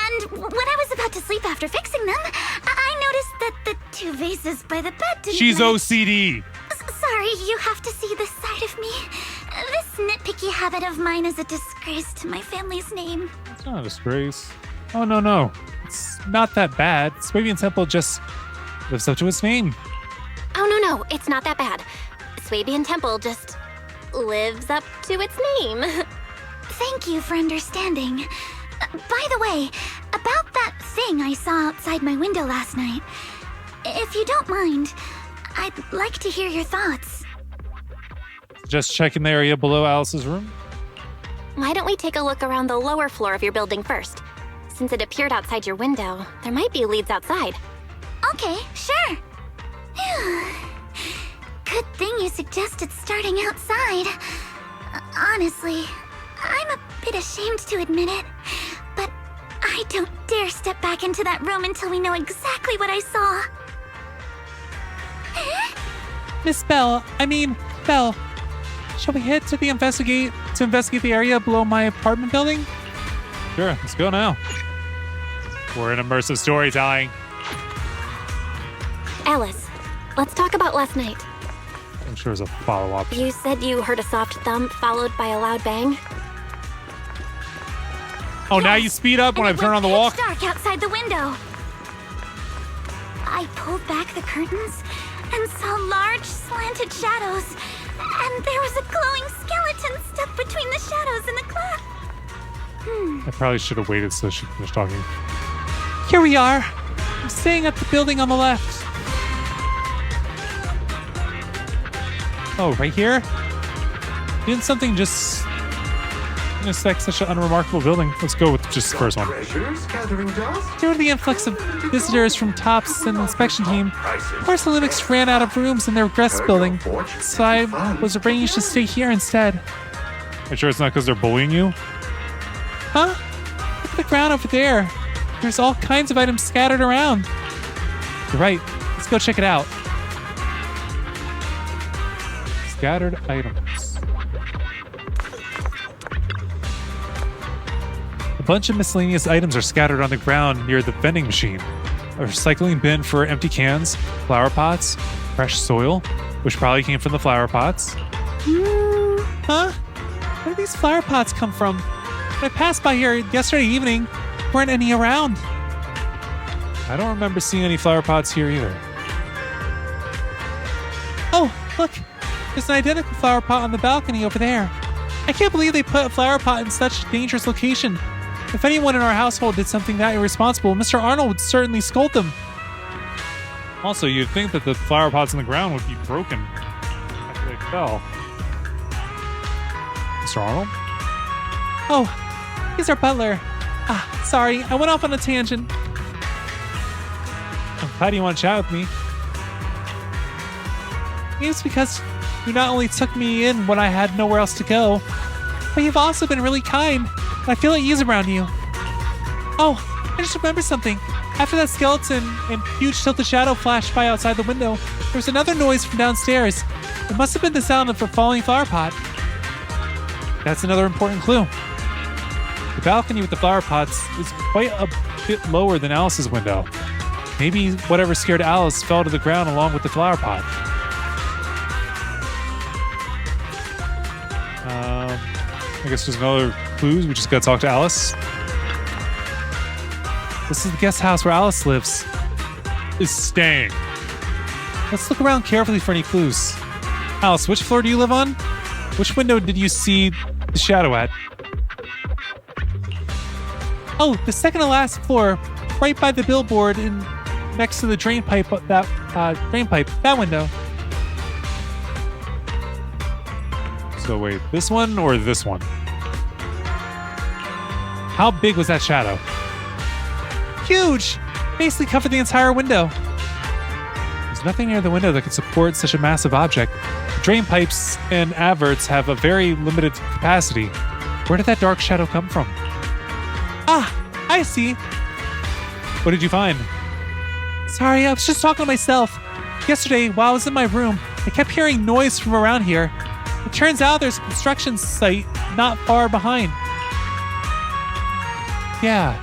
and when I was about to sleep after fixing them, I noticed that the 2 vases by the bed didn't She's match. OCD. Sorry, you have to see this side of me. This nitpicky habit of mine is a disgrace to my family's name. It's not a disgrace. Oh, no. It's not that bad. Swabian Temple just lives up to its name. Oh, no, it's not that bad. Swabian Temple just lives up to its name. Thank you for understanding. By the way, about that thing I saw outside my window last night, if you don't mind, I'd like to hear your thoughts. Just checking the area below Alice's room. Why don't we take a look around the lower floor of your building first? Since it appeared outside your window, there might be leads outside. Okay, sure. Good thing you suggested starting outside. Honestly, I'm a bit ashamed to admit it, but I don't dare step back into that room until we know exactly what I saw. Miss Belle, shall we head to investigate the area below my apartment building? Sure, let's go now. We're in immersive storytelling. Alice, let's talk about last night. I'm sure there's a follow-up. You said you heard a soft thump followed by a loud bang. Oh, now you speed up when I turn on the walk? It's dark outside the window. I pulled back the curtains and saw large slanted shadows, and there was a glowing skeleton stuck between the shadows and the glass. I probably should have waited so she finished talking. Here we are. I'm staying at the building on the left. Oh, right here? Didn't something just like such an unremarkable building? Let's go with just the first one. Due to the influx of visitors from TOPS and the inspection team, Porcelainics ran out of rooms in their guest building, so I was arranged to stay here instead. Are you sure it's not because they're bullying you? Huh? Look at the ground over there. There's all kinds of items scattered around. You're right. Let's go check it out. Scattered items. A bunch of miscellaneous items are scattered on the ground near the vending machine. A recycling bin for empty cans, flower pots, fresh soil, which probably came from the flower pots. Huh? Where do these flower pots come from? When I passed by here yesterday evening, there weren't any around. I don't remember seeing any flower pots here either. Oh, look. There's an identical flower pot on the balcony over there. I can't believe they put a flower pot in such a dangerous location. If anyone in our household did something that irresponsible, Mr. Arnold would certainly scold them. Also, you'd think that the flower pots on the ground would be broken after they fell. Mr. Arnold? Oh, he's our butler. Sorry, I went off on a tangent. I'm glad you want to chat with me. It's because you not only took me in when I had nowhere else to go, but you've also been really kind. I feel at ease around you. Oh, I just remembered something. After that skeleton and huge tilted shadow flashed by outside the window, there was another noise from downstairs. It must have been the sound of a falling flower pot. That's another important clue. The balcony with the flower pots is quite a bit lower than Alice's window. Maybe whatever scared Alice fell to the ground along with the flower pot. I guess there's another clue. We just gotta talk to Alice. This is the guest house where Alice lives. Is staying. Let's look around carefully for any clues. Alice, which floor do you live on? Which window did you see the shadow at? Oh, the second to last floor, right by the billboard and next to the drain pipe. That window. So wait, this one or this one? How big was that shadow? Huge! Basically covered the entire window. There's nothing near the window that could support such a massive object. Drain pipes and adverts have a very limited capacity. Where did that dark shadow come from? I see. What did you find? Sorry, I was just talking to myself. Yesterday, while I was in my room, I kept hearing noise from around here. It turns out there's a construction site not far behind. Yeah,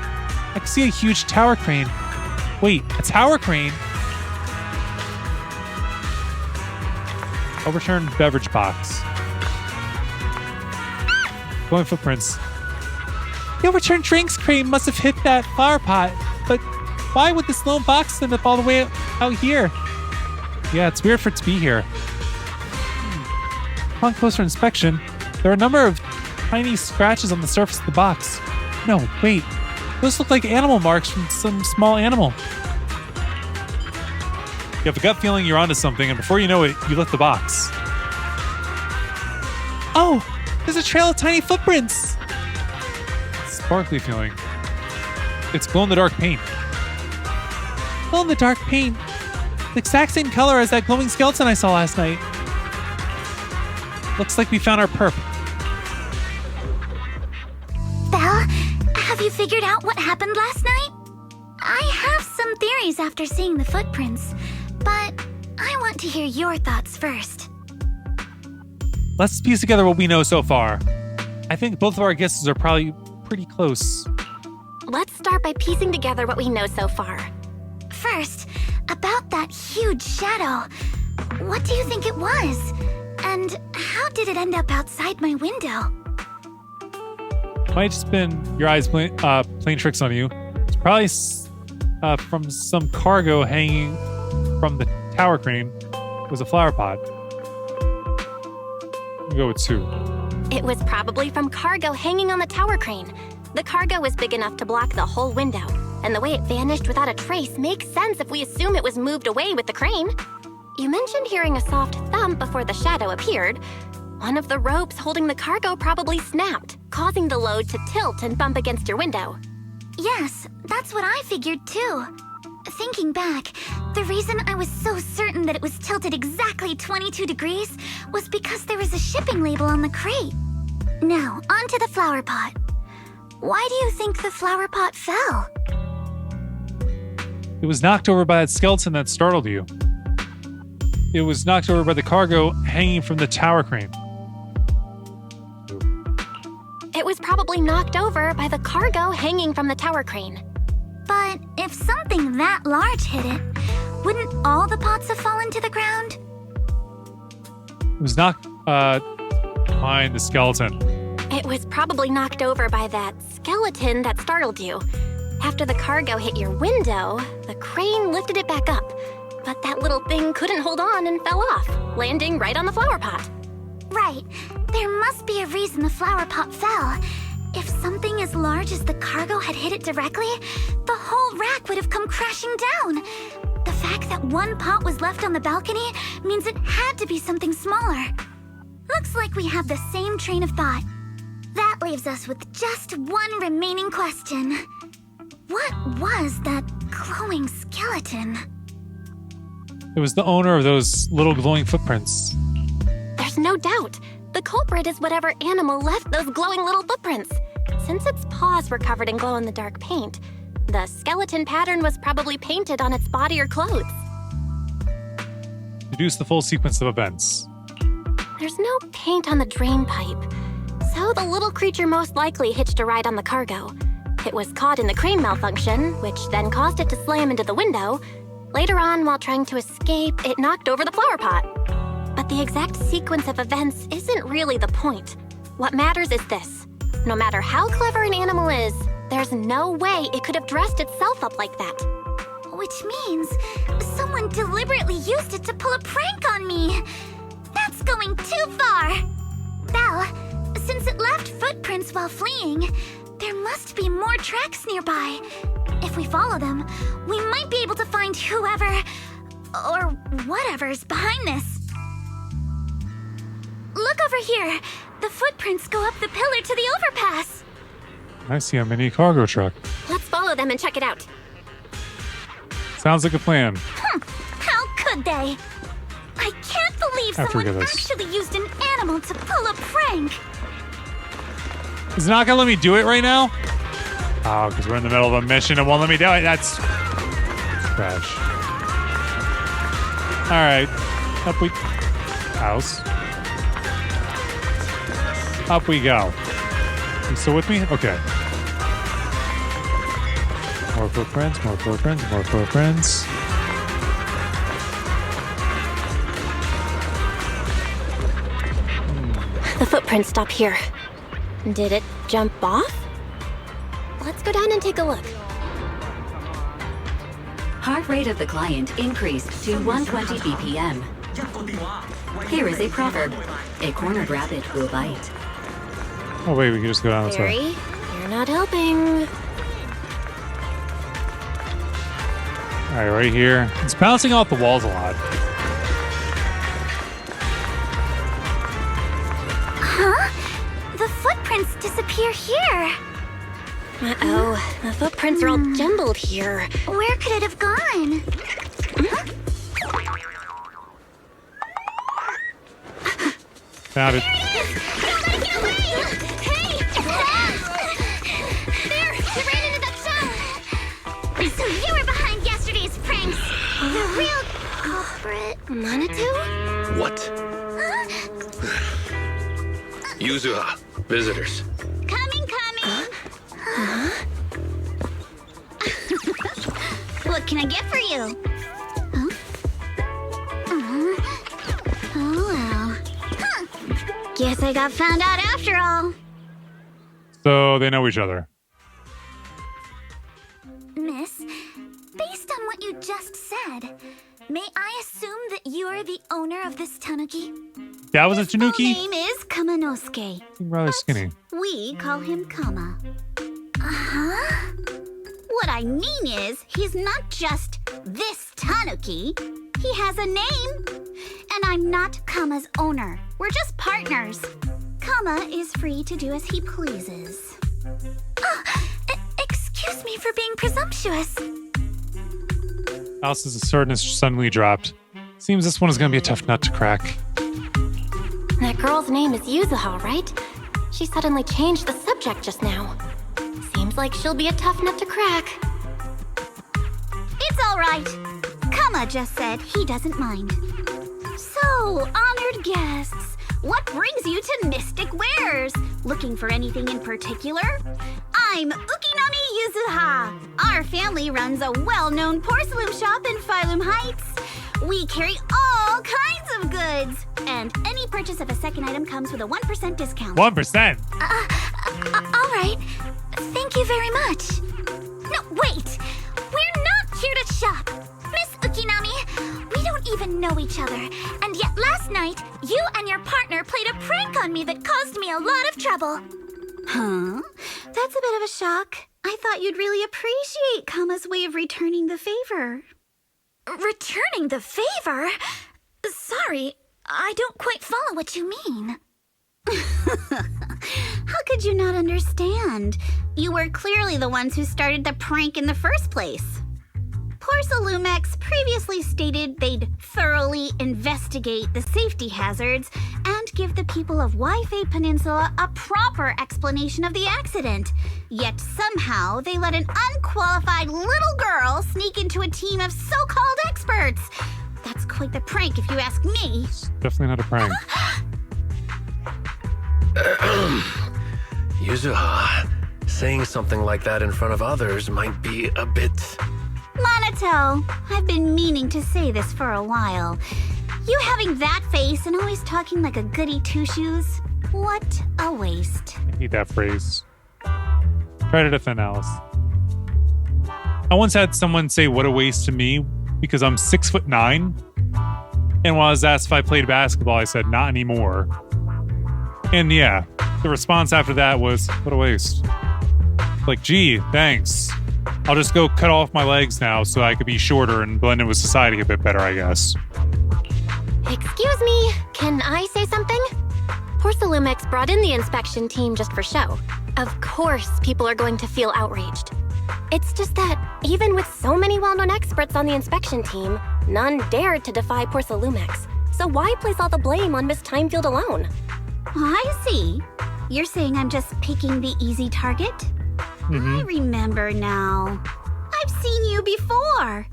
I can see a huge tower crane. Wait, a tower crane? Overturned beverage box. Glowing footprints. The overturned drinks crane must have hit that flower pot, but why would this lone box end up all the way out here? Yeah, it's weird for it to be here. Upon closer inspection, there are a number of tiny scratches on the surface of the box. No, wait. Those look like animal marks from some small animal. You have a gut feeling you're onto something, and before you know it, you lift the box. Oh, there's a trail of tiny footprints. Sparkly feeling. It's glow-in-the-dark paint. Glow-in-the-dark paint. The exact same color as that glowing skeleton I saw last night. Looks like we found our perp. Belle, have you figured out what happened last night? I have some theories after seeing the footprints, but I want to hear your thoughts first. Let's piece together what we know so far. I think both of our guesses are probably pretty close. Let's start by piecing together what we know so far. First, about that huge shadow. What do you think it was? And how did it end up outside my window? Might just been your eyes playing tricks on you. It's probably from some cargo hanging from the tower crane. It was a flower pot. We'll go with 2. It was probably from cargo hanging on the tower crane. The cargo was big enough to block the whole window, and the way it vanished without a trace makes sense if we assume it was moved away with the crane. You mentioned hearing a soft thump before the shadow appeared. One of the ropes holding the cargo probably snapped, causing the load to tilt and bump against your window. Yes, that's what I figured too. Thinking back, the reason I was so certain that it was tilted exactly 22 degrees was because there was a shipping label on the crate. Now, onto the flower pot. Why do you think the flower pot fell? It was knocked over by that skeleton that startled you. It was knocked over by the cargo hanging from the tower crane. It was probably knocked over by the cargo hanging from the tower crane. But if something that large hit it, wouldn't all the pots have fallen to the ground? It was knocked behind the skeleton. It was probably knocked over by that skeleton that startled you. After the cargo hit your window, the crane lifted it back up. But that little thing couldn't hold on and fell off, landing right on the flower pot. Right. There must be a reason the flower pot fell. If something as large as the cargo had hit it directly, the whole rack would have come crashing down. The fact that one pot was left on the balcony means it had to be something smaller. Looks like we have the same train of thought. That That leaves us with just one remaining question. What was that glowing skeleton? It was the owner of those little glowing footprints. There's no doubt. The culprit is whatever animal left those glowing little footprints. Since its paws were covered in glow-in-the-dark paint, the skeleton pattern was probably painted on its body or clothes. Deduce the full sequence of events. There's no paint on the drain pipe, so the little creature most likely hitched a ride on the cargo. It was caught in the crane malfunction, which then caused it to slam into the window. Later on, while trying to escape, it knocked over the flower pot. But the exact sequence of events isn't really the point. What matters is this. No matter how clever an animal is, there's no way it could have dressed itself up like that. Which means someone deliberately used it to pull a prank on me. That's going too far. Belle, since it left footprints while fleeing, there must be more tracks nearby. If we follow them, we might be able to find whoever or whatever's behind this. Look over here. The footprints go up the pillar to the overpass. I see a mini cargo truck. Let's follow them and check it out. Sounds like a plan. How could they? I can't believe someone actually used an animal to pull a prank. Is it not gonna let me do it right now? Oh, because we're in the middle of a mission and won't let me do it. That's trash. All right, up we house. Up we go. You still with me? Okay. More footprints, more footprints, more footprints. The footprints stop here. Did it jump off? Let's go down and take a look. Heart rate of the client increased to 120 BPM. Here is a proverb. A cornered rabbit will bite. Oh wait, we can just go down this way. Harry, you're not helping. All right, right here. It's bouncing off the walls a lot. Huh? The footprints disappear here. Uh-oh, the footprints are all jumbled here. Where could it have gone? Found it. So you were behind yesterday's pranks. The real culprit. Manitou? What? Yuzuha, visitors. Coming. What can I get for you? Oh, well. Guess I got found out after all. So they know each other. Miss, based on what you just said, may I assume that you are the owner of this tanuki? That was a tanuki? His name is Kamanosuke. Rather skinny. We call him Kama. Uh-huh. What I mean is, he's not just this tanuki. He has a name. And I'm not Kama's owner. We're just partners. Kama is free to do as he pleases. Excuse me for being presumptuous. Alice's assertiveness suddenly dropped. Seems this one is going to be a tough nut to crack. That girl's name is Yuzuha, right? She suddenly changed the subject just now. Seems like she'll be a tough nut to crack. It's all right. Kama just said he doesn't mind. So, honored guests, what brings you to Mystic Wares? Looking for anything in particular? I'm Ukinami Yuzuha. Our family runs a well-known porcelain shop in Phylum Heights. We carry all kinds of goods. And any purchase of a second item comes with a 1% discount. 1%? All right. Thank you very much. No, wait. We're not here to shop. Miss Ukinami, we don't even know each other. And yet last night, you and your partner played a prank on me that caused me a lot of trouble. Huh? That's a bit of a shock. I thought you'd really appreciate Kama's way of returning the favor. Returning the favor? Sorry, I don't quite follow what you mean. How could you not understand? You were clearly the ones who started the prank in the first place. Porcelumex previously stated they'd thoroughly investigate the safety hazards and give the people of Wi-Fi Peninsula a proper explanation of the accident. Yet somehow they let an unqualified little girl sneak into a team of so-called experts. That's quite the prank if you ask me. Definitely not a prank. Yuzuha, saying something like that in front of others might be a bit... Monato, I've been meaning to say this for a while. You having that face and always talking like a goody two-shoes? What a waste. I hate that phrase. Try to defend Alice. I once had someone say what a waste to me because I'm 6'9", and when I was asked if I played basketball, I said not anymore. And yeah, the response after that was, what a waste. Like, gee, thanks. I'll just go cut off my legs now so I could be shorter and blend in with society a bit better, I guess. Excuse me, can I say something? Porcelumex brought in the inspection team just for show. Of course people are going to feel outraged. It's just that, even with so many well-known experts on the inspection team, none dared to defy Porcelumex. So why place all the blame on Miss Timefield alone? I see. You're saying I'm just picking the easy target? I remember now. I've seen you before.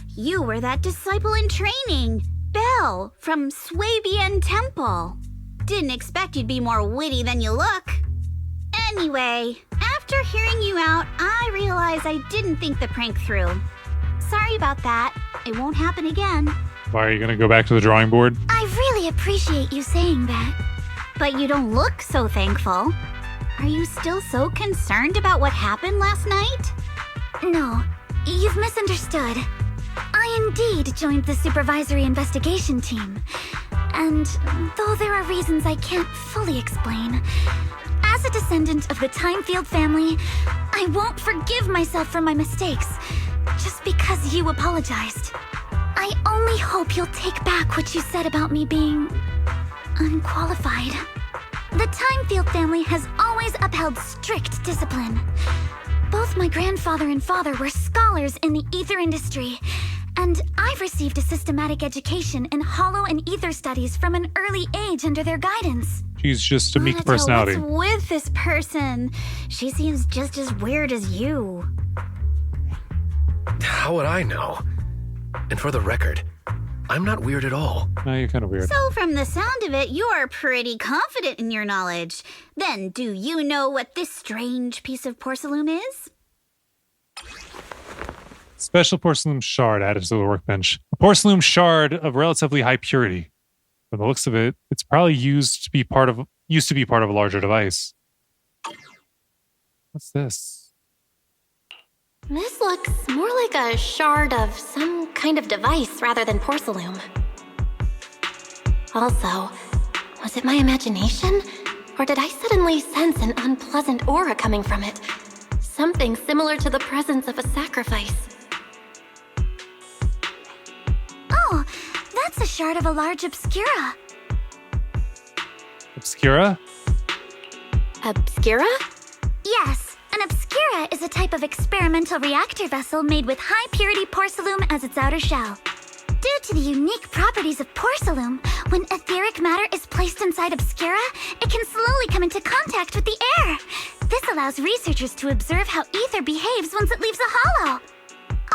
You were that disciple in training, Belle, from Swabian Temple. Didn't expect you'd be more witty than you look. Anyway, after hearing you out, I realized I didn't think the prank through. Sorry about that. It won't happen again. Why are you going to go back to the drawing board? I really appreciate you saying that. But you don't look so thankful. Are you still so concerned about what happened last night? No, you've misunderstood. I indeed joined the supervisory investigation team. And though there are reasons I can't fully explain, as a descendant of the Timefield family, I won't forgive myself for my mistakes just because you apologized. I only hope you'll take back what you said about me being unqualified. The Timefield family has always upheld strict discipline. Both my grandfather and father were scholars in the ether industry, and I've received a systematic education in hollow and ether studies from an early age under their guidance. She's just a meek personality. What's with this person? She seems just as weird as you. How would I know? And for the record, I'm not weird at all. No, you're kind of weird. So from the sound of it, you're pretty confident in your knowledge. Then do you know what this strange piece of porcelain is? Special porcelain shard added to the workbench. A porcelain shard of relatively high purity. From the looks of it, it's probably used to be part of a larger device. What's this? This looks more like a shard of some kind of device rather than porcelain. Also, was it my imagination? Or did I suddenly sense an unpleasant aura coming from it? Something similar to the presence of a sacrifice. Oh, that's a shard of a large obscura. Obscura? Obscura? Yes. An obscura is a type of experimental reactor vessel made with high-purity porcelain as its outer shell. Due to the unique properties of porcelain, when etheric matter is placed inside obscura, it can slowly come into contact with the air. This allows researchers to observe how ether behaves once it leaves a hollow.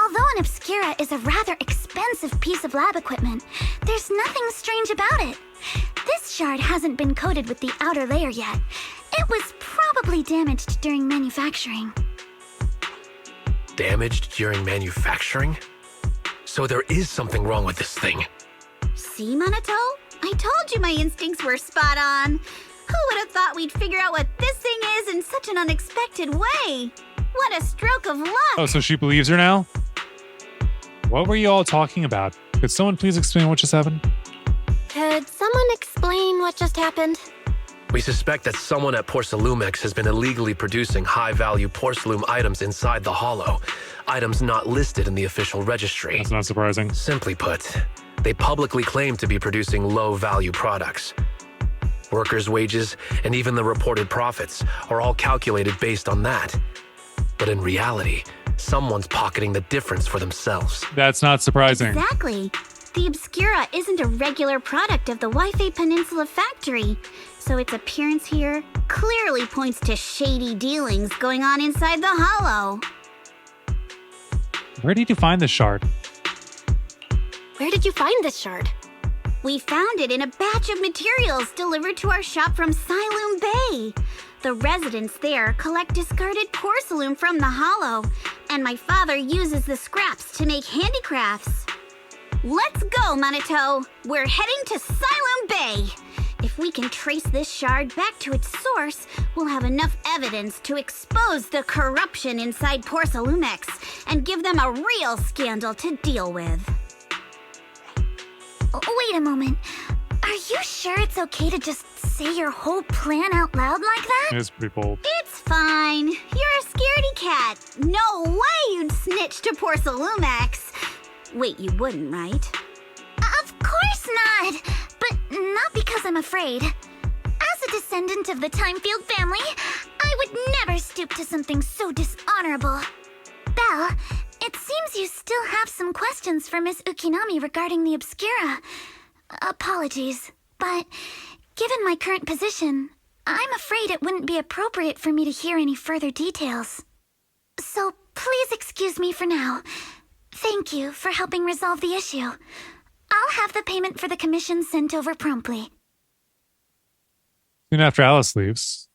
Although an obscura is a rather expensive piece of lab equipment, there's nothing strange about it. This shard hasn't been coated with the outer layer yet. It was probably damaged during manufacturing. Damaged during manufacturing? So there is something wrong with this thing. See, Monato? I told you my instincts were spot on. Who would have thought we'd figure out what this thing is in such an unexpected way? What a stroke of luck! Oh, so she believes her now? What were you all talking about? Could someone please explain what just happened? Could someone explain what just happened? We suspect that someone at Porcelumex has been illegally producing high-value porcelain items inside the hollow. Items not listed in the official registry. That's not surprising. Simply put, they publicly claim to be producing low-value products. Workers' wages, and even the reported profits are all calculated based on that. But in reality, someone's pocketing the difference for themselves. That's not surprising. Exactly. The Obscura isn't a regular product of the Wi-Fi Peninsula factory, so its appearance here clearly points to shady dealings going on inside the Hollow. Where did you find this shard? Where did you find this shard? We found it in a batch of materials delivered to our shop from Siloom Bay. The residents there collect discarded porcelain from the Hollow, and my father uses the scraps to make handicrafts. Let's go, Manito! We're heading to Siloom Bay! If we can trace this shard back to its source, we'll have enough evidence to expose the corruption inside Porcelumex and give them a real scandal to deal with. Wait a moment. Are you sure it's okay to just say your whole plan out loud like that? It's pretty bold. It's fine. You're a scaredy cat. No way you'd snitch to Porcelumex. Wait, you wouldn't, right? Of course not. But not because I'm afraid. As a descendant of the Timefield family, I would never stoop to something so dishonorable. Belle, it seems you still have some questions for Miss Ukinami regarding the Obscura. Apologies, but given my current position, I'm afraid it wouldn't be appropriate for me to hear any further details. So please excuse me for now. Thank you for helping resolve the issue. I'll have the payment for the commission sent over promptly. Soon after Alice leaves.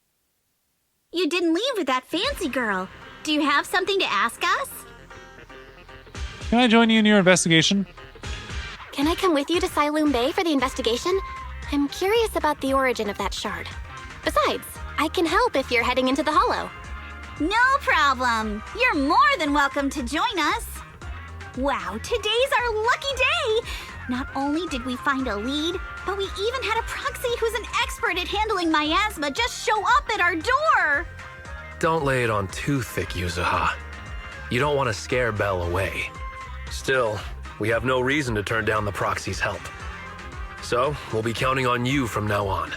You didn't leave with that fancy girl. Do you have something to ask us? Can I join you in your investigation? Can I come with you to Siloom Bay for the investigation? I'm curious about the origin of that shard. Besides, I can help if you're heading into the Hollow. No problem. You're more than welcome to join us. Wow, today's our lucky day. Not only did we find a lead, but we even had a proxy who's an expert at handling miasma just show up at our door. Don't lay it on too thick, Yuzuha. You don't want to scare Belle away. Still, we have no reason to turn down the proxy's help. So, we'll be counting on you from now on.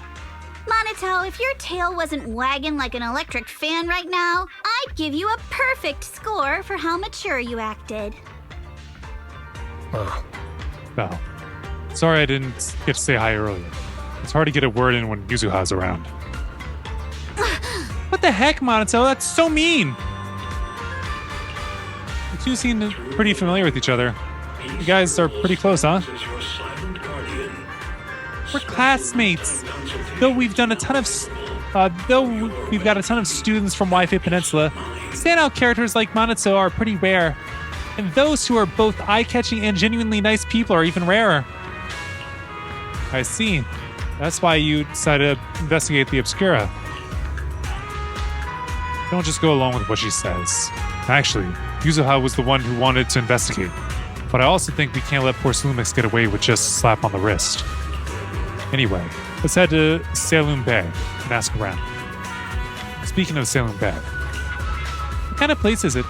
Manito, if your tail wasn't wagging like an electric fan right now, I'd give you a perfect score for how mature you acted. Oh. Belle. Sorry I didn't get to say hi earlier. It's hard to get a word in when Yuzuha's around. What the heck, Minato? That's so mean! You two seem pretty familiar with each other. You guys are pretty close, huh? We're classmates. Though we've got a ton of students from Wi-Fi Peninsula, standout characters like Minato are pretty rare. And those who are both eye-catching and genuinely nice people are even rarer. I see. That's why you decided to investigate the Obscura. Don't just go along with what she says. Actually, Yuzuha was the one who wanted to investigate. But I also think we can't let Porcelumex get away with just a slap on the wrist. Anyway, let's head to Siloom Bay and ask around. Speaking of Siloom Bay, what kind of place is it?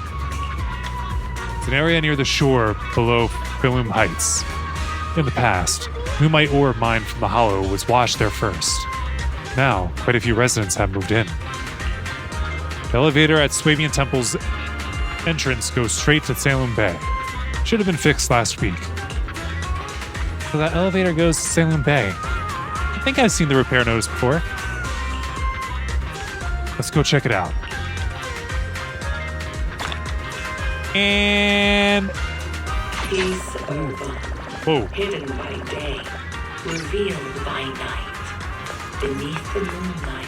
It's an area near the shore below Philoom Heights. In the past, Moonlight ore mined from the Hollow was washed there first. Now, quite a few residents have moved in. The elevator at Swabian Temple's entrance goes straight to Siloom Bay. Should have been fixed last week. So that elevator goes to Siloom Bay. I think I've seen the repair notice before. Let's go check it out. And... Peace over. Whoa. Hidden by day, revealed by night. Beneath the moonlight,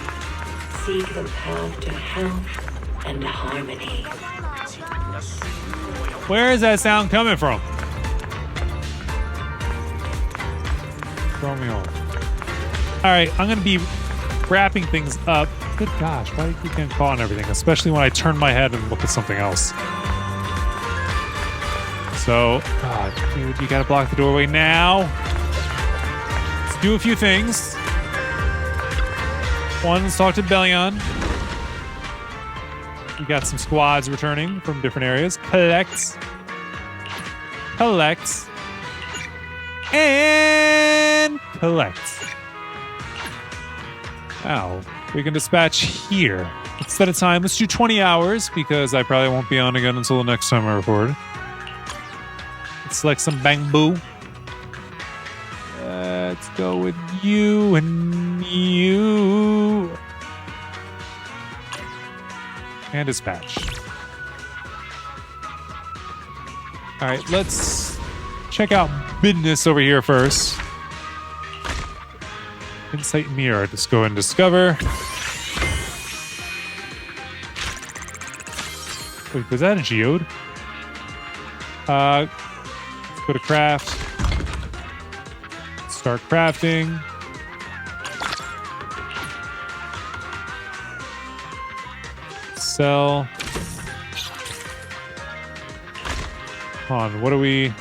seek the path to health and harmony. Where is that sound coming from? Throw me off. Alright, I'm going to be wrapping things up. Good gosh, why do you keep getting caught on everything? Especially when I turn my head and look at something else. So, dude, you gotta block the doorway now. Let's do a few things. One, let's talk to Bellion. We got some squads returning from different areas. Collect. And collect. Ow. We can dispatch here. Instead of time, let's do 20 hours because I probably won't be on again until the next time I record. Let's select some bamboo. Let's go with you and you. And dispatch. All right, let's check out business over here first. Insight mirror. Just go and discover. Wait, was that a geode? Let's go to craft. Start crafting. Sell. Hold on, what do we...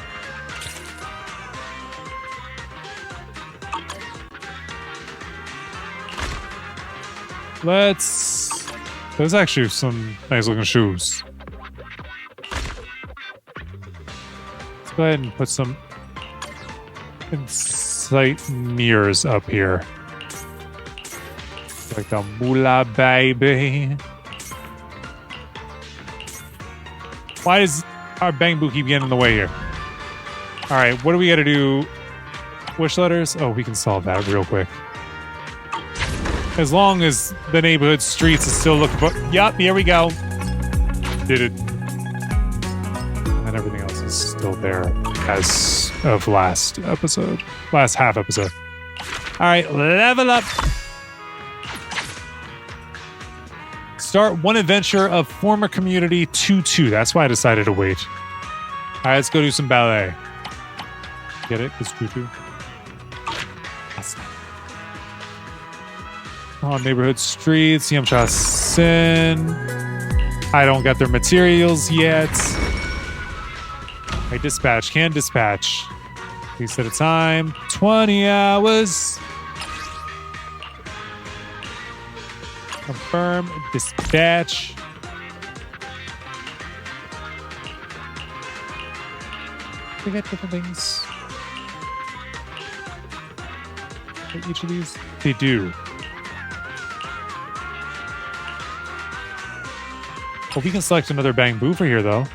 Let's... There's actually some nice looking shoes. Let's go ahead and put some insight mirrors up here. Like the moolah baby. Why does our bamboo keep getting in the way here? Alright, what do we gotta do? Wish letters? Oh, we can solve that real quick. As long as the neighborhood streets is still looking for... Yup, here we go. Did it. And everything else is still there as of last episode. Last half episode. Alright, level up. Start one adventure of former community 2-2. That's why I decided to wait. Alright, let's go do some ballet. Get it? Because 2-2. Awesome. On neighborhood streets, Yamcha Sin. I don't got their materials yet. I dispatch, can dispatch. Piece at a time. 20 hours. Confirm, dispatch. They got different things. For each of these? They do. Well, we can select another bamboo for here, though.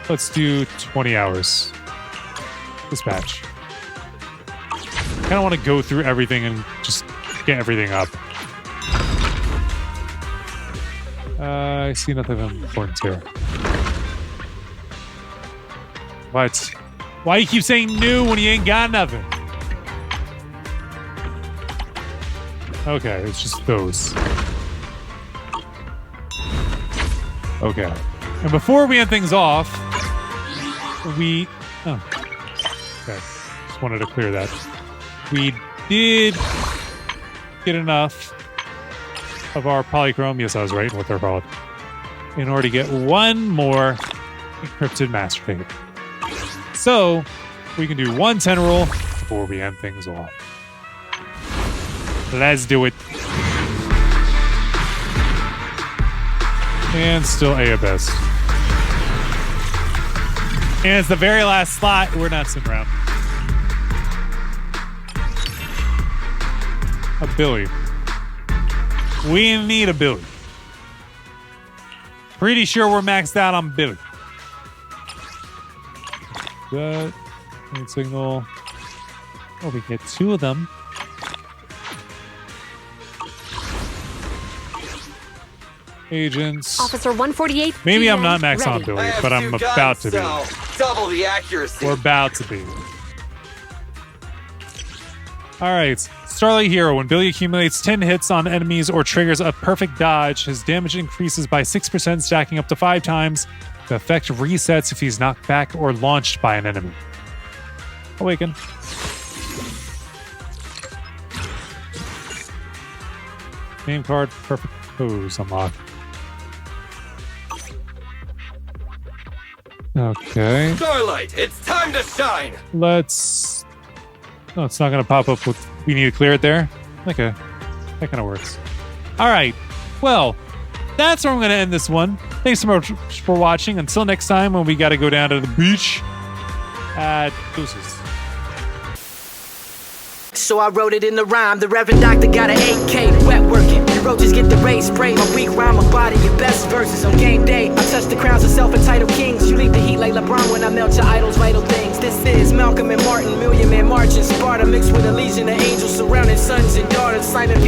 Let's do 20 hours. Dispatch. I kind of want to go through everything and just get everything up. I see nothing important here. What? Why you keep saying new when you ain't got nothing? Okay, it's just those. Okay. And before we end things off, we... Oh. Okay. Just wanted to clear that. We did get enough of our polychrome. Yes, I was right in what they're called. In order to get one more encrypted master tape. So, we can do one 10 roll before we end things off. Let's do it. And still A at best. And it's the very last slot. We're not sitting around. A Billy. We need a Billy. Pretty sure we're maxed out on Billy. Good. Green signal. Oh, we get 2 of them. Agents. Officer 148. Maybe I'm not maxed on Billy, but I'm about to be. Double the accuracy. We're about to be. Alright. Starlight Hero. When Billy accumulates 10 hits on enemies or triggers a perfect dodge, his damage increases by 6%, stacking up to 5 times. The effect resets if he's knocked back or launched by an enemy. Awaken. Name card. Perfect pose unlocked. Okay. Starlight, it's time to shine. Let's... No, it's not going to pop up with... We need to clear it there? Okay. That kind of works. All right. Well, that's where I'm going to end this one. Thanks so much for watching. Until next time when we got to go down to the beach. Deuces. so I wrote it in the rhyme. The Reverend Doctor got an 8K, wet working. Roaches get the rays sprayed. My weak rhyme, my body, your best verses on game day. I touch the crowns of self-entitled kings. You leave the heat like LeBron when I melt your idols' vital things. This is Malcolm and Martin, Million Man March in Sparta, mixed with a legion of angels surrounding sons and daughters. Simon